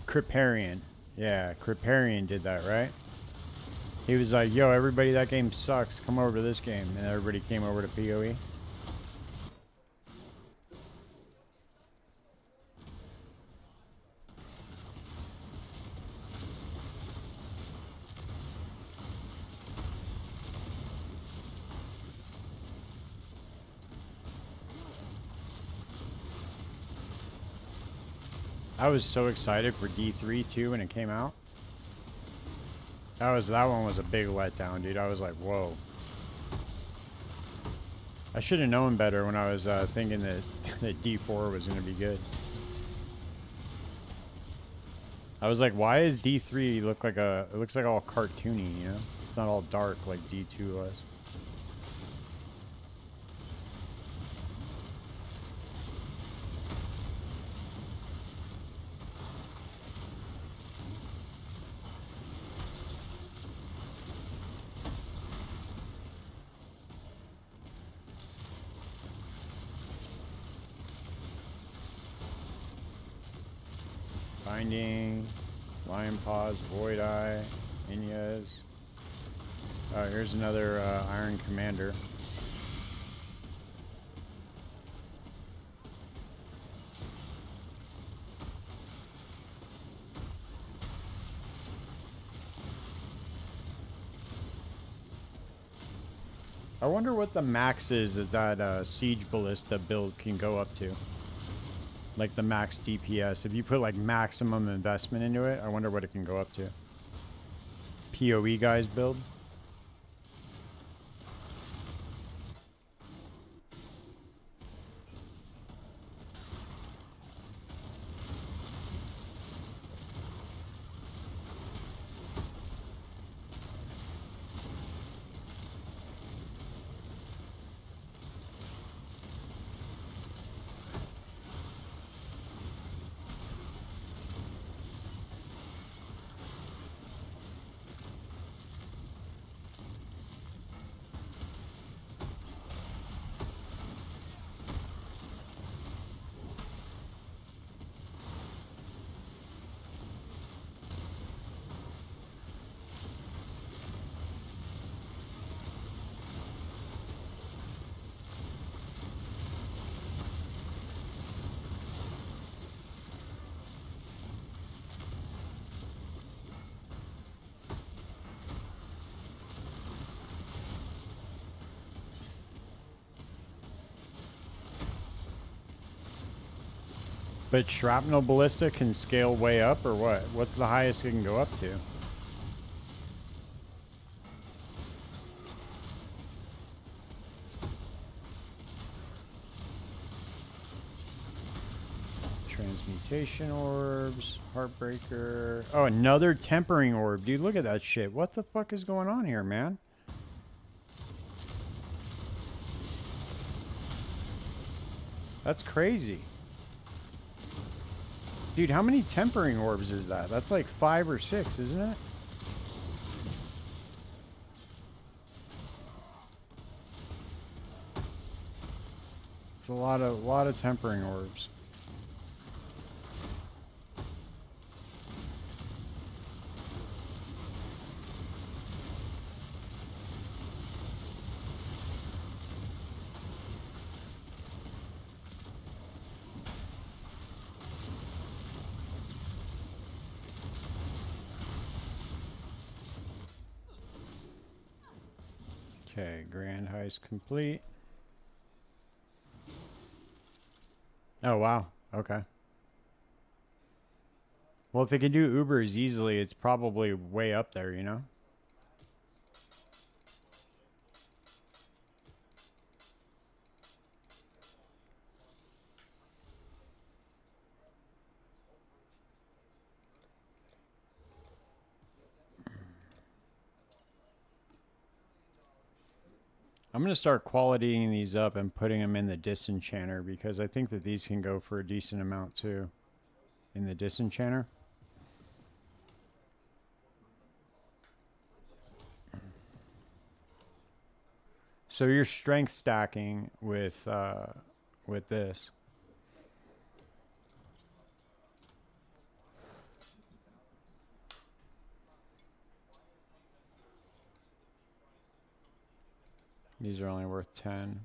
[SPEAKER 1] Kriparian. Yeah, Kriparian did that, right? He was like, yo, everybody, that game sucks. Come over to this game. And everybody came over to PoE. I was so excited for D3 too when it came out. That one was a big letdown, dude. I was like, whoa. I should have known better when I was thinking that, that D4 was going to be good. I was like, why is D3 look like a... It looks like all cartoony, you know? It's not all dark like D2 was. Binding, Lion Paws, Void Eye, Inya's. Oh, here's another Iron Commander. I wonder what the max is that Siege Ballista build can go up to. Like the max DPS. If you put like maximum investment into it, I wonder what it can go up to. PoE guys build. But Shrapnel Ballista can scale way up or what? What's the highest it can go up to? Transmutation Orbs, Heartbreaker. Oh, another Tempering Orb. Dude, look at that shit. What the fuck is going on here, man? That's crazy. Dude, how many Tempering Orbs is that? That's like 5 or 6, isn't it? It's a lot of Tempering Orbs. Okay, Grand Heist complete. Oh, wow. Okay. Well, if it can do Ubers easily, it's probably way up there, you know? I'm going to start qualitying these up and putting them in the Disenchanter because I think that these can go for a decent amount too in the Disenchanter. So you're strength stacking with this. These are only worth 10.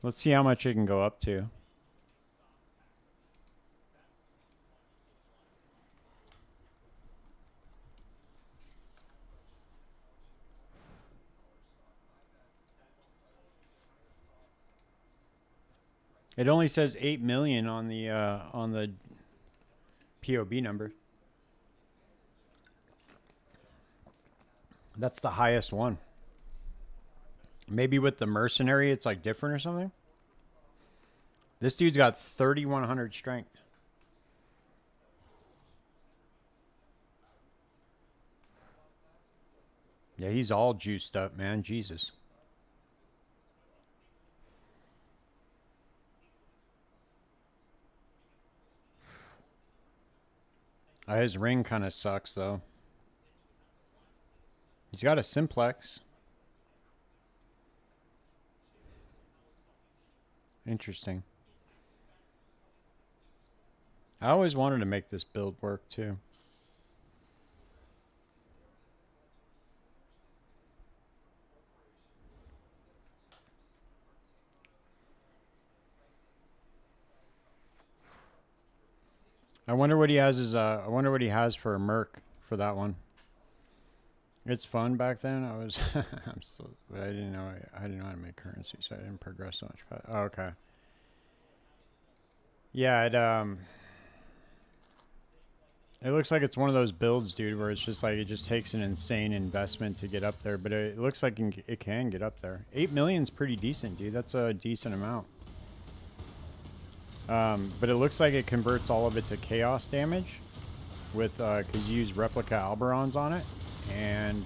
[SPEAKER 1] Let's see how much it can go up to. It only says 8 million on the POB number. That's the highest one. Maybe with the mercenary, it's like different or something. This dude's got 3,100 strength. Yeah, he's all juiced up, man. Jesus. His ring kind of sucks, though. He's got a simplex. Interesting. I always wanted to make this build work, too. I wonder what he has as I wonder what he has for a merc for that one. It's fun back then. I was I didn't know how to make currency, so I didn't progress so much. Oh, okay. Yeah, it looks like it's one of those builds, dude, where it's just like it just takes an insane investment to get up there, but it looks like it can get up there. 8 million's pretty decent, dude. That's a decent amount. But it looks like it converts all of it to chaos damage with because you use replica Alberons on it, and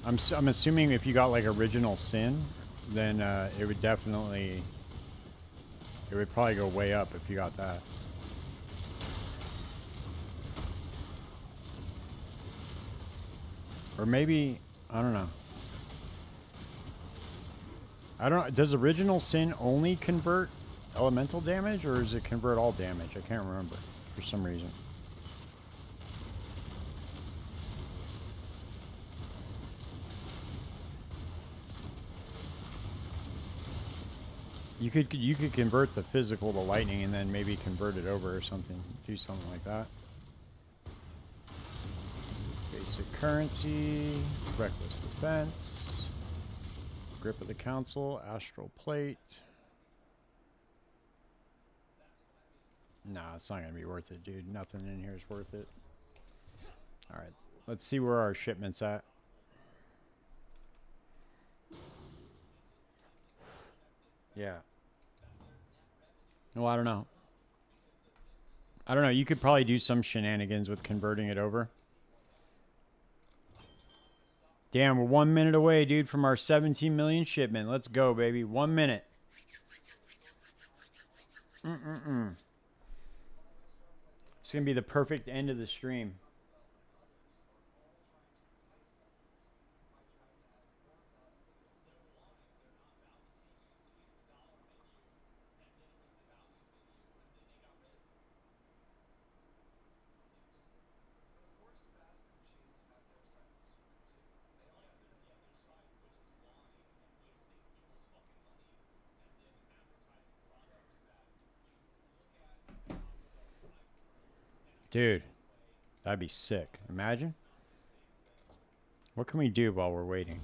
[SPEAKER 1] I'm assuming if you got like original sin, then it would definitely probably go way up if you got that. Or maybe I don't know. I don't know. Does original sin only convert elemental damage, or does it convert all damage? I can't remember for some reason. You could convert the physical to lightning and then maybe convert it over or something. Do something like that. Basic currency, reckless defense, grip of the council, astral plate. Nah, it's not going to be worth it, dude. Nothing in here is worth it. Alright, let's see where our shipment's at. Yeah. Well, I don't know. I don't know. You could probably do some shenanigans with converting it over. Damn, we're 1 minute away, dude, from our 17 million shipment. Let's go, baby. 1 minute. It's going to be the perfect end of the stream. Dude, that'd be sick. Imagine. What can we do while we're waiting?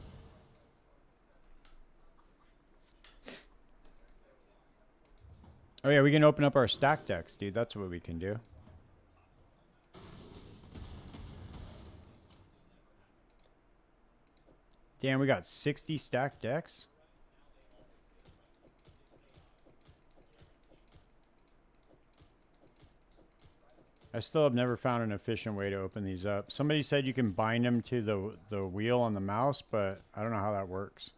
[SPEAKER 1] Oh yeah, we can open up our stack decks, dude. That's what we can do. Damn, we got 60 stack decks. I still have never found an efficient way to open these up. Somebody said you can bind them to the wheel on the mouse, but I don't know how that works.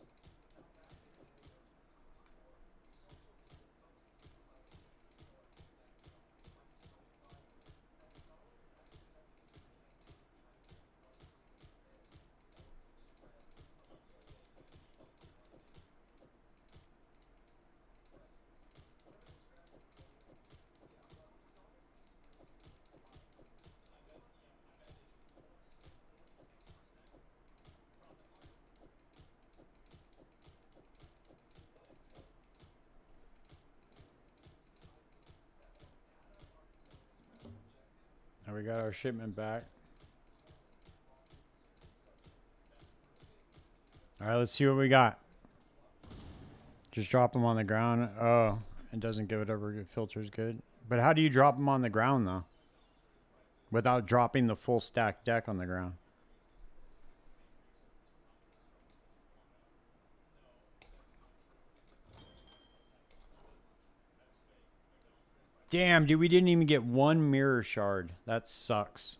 [SPEAKER 1] Now we got our shipment back. All right, let's see what we got. Just drop them on the ground. Oh, and doesn't get whatever filters good. But how do you drop them on the ground though? Without dropping the full stack deck on the ground. Damn, dude, we didn't even get one mirror shard. That sucks.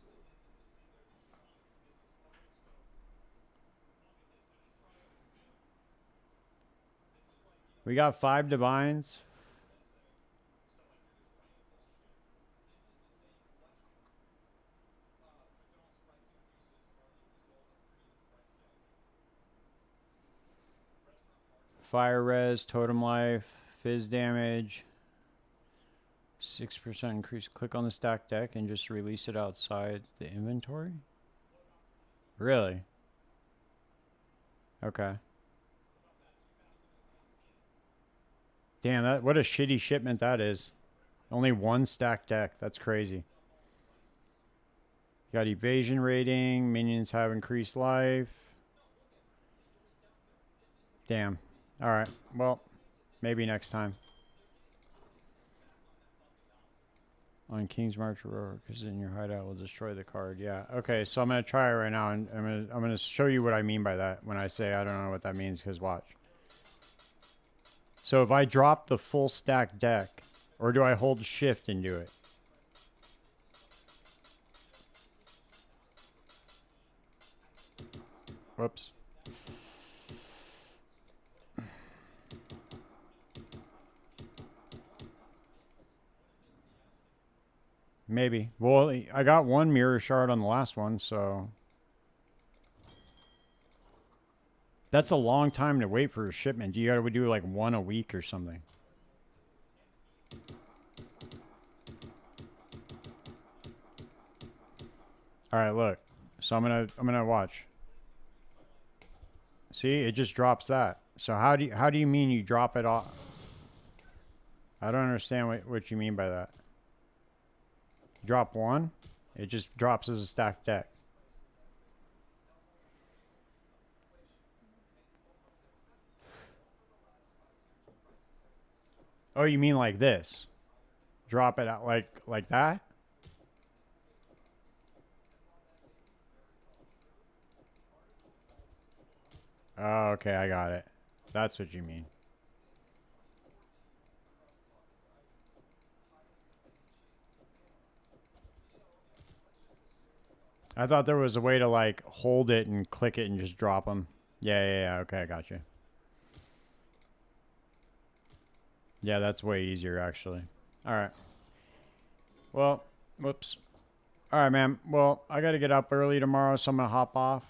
[SPEAKER 1] We got 5 divines. Fire res, totem life, fizz damage. 6% increase. Click on the stack deck and just release it outside the inventory? Really? Okay. Damn, that what a shitty shipment that is. Only 1 stack deck. That's crazy. Got evasion rating. Minions have increased life. Damn. Alright. Well, maybe next time. On King's March Road, because in your hideout will destroy the card. Yeah. Okay, so I'm gonna try it right now, and I'm gonna show you what I mean by that when I say I don't know what that means. Because watch. So if I drop the full stack deck, or do I hold shift and do it? Whoops. Maybe. Well, I got 1 mirror shard on the last one, so... That's a long time to wait for a shipment. You gotta do like 1 a week or something. Alright, look. So I'm gonna watch. See, it just drops that. So how do you mean you drop it off? I don't understand what you mean by that. Drop 1, it just drops as a stacked deck. Oh, you mean like this? Drop it out like that? Oh, okay, I got it. That's what you mean. I thought there was a way to like hold it and click it and just drop them. Yeah. Okay, I got you. Yeah, that's way easier actually. All right. Well, whoops. All right, man. Well, I got to get up early tomorrow, so I'm going to hop off.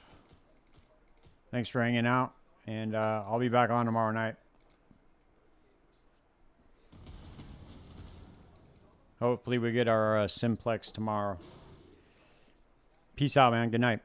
[SPEAKER 1] Thanks for hanging out, and I'll be back on tomorrow night. Hopefully we get our simplex tomorrow. Peace out, man. Good night.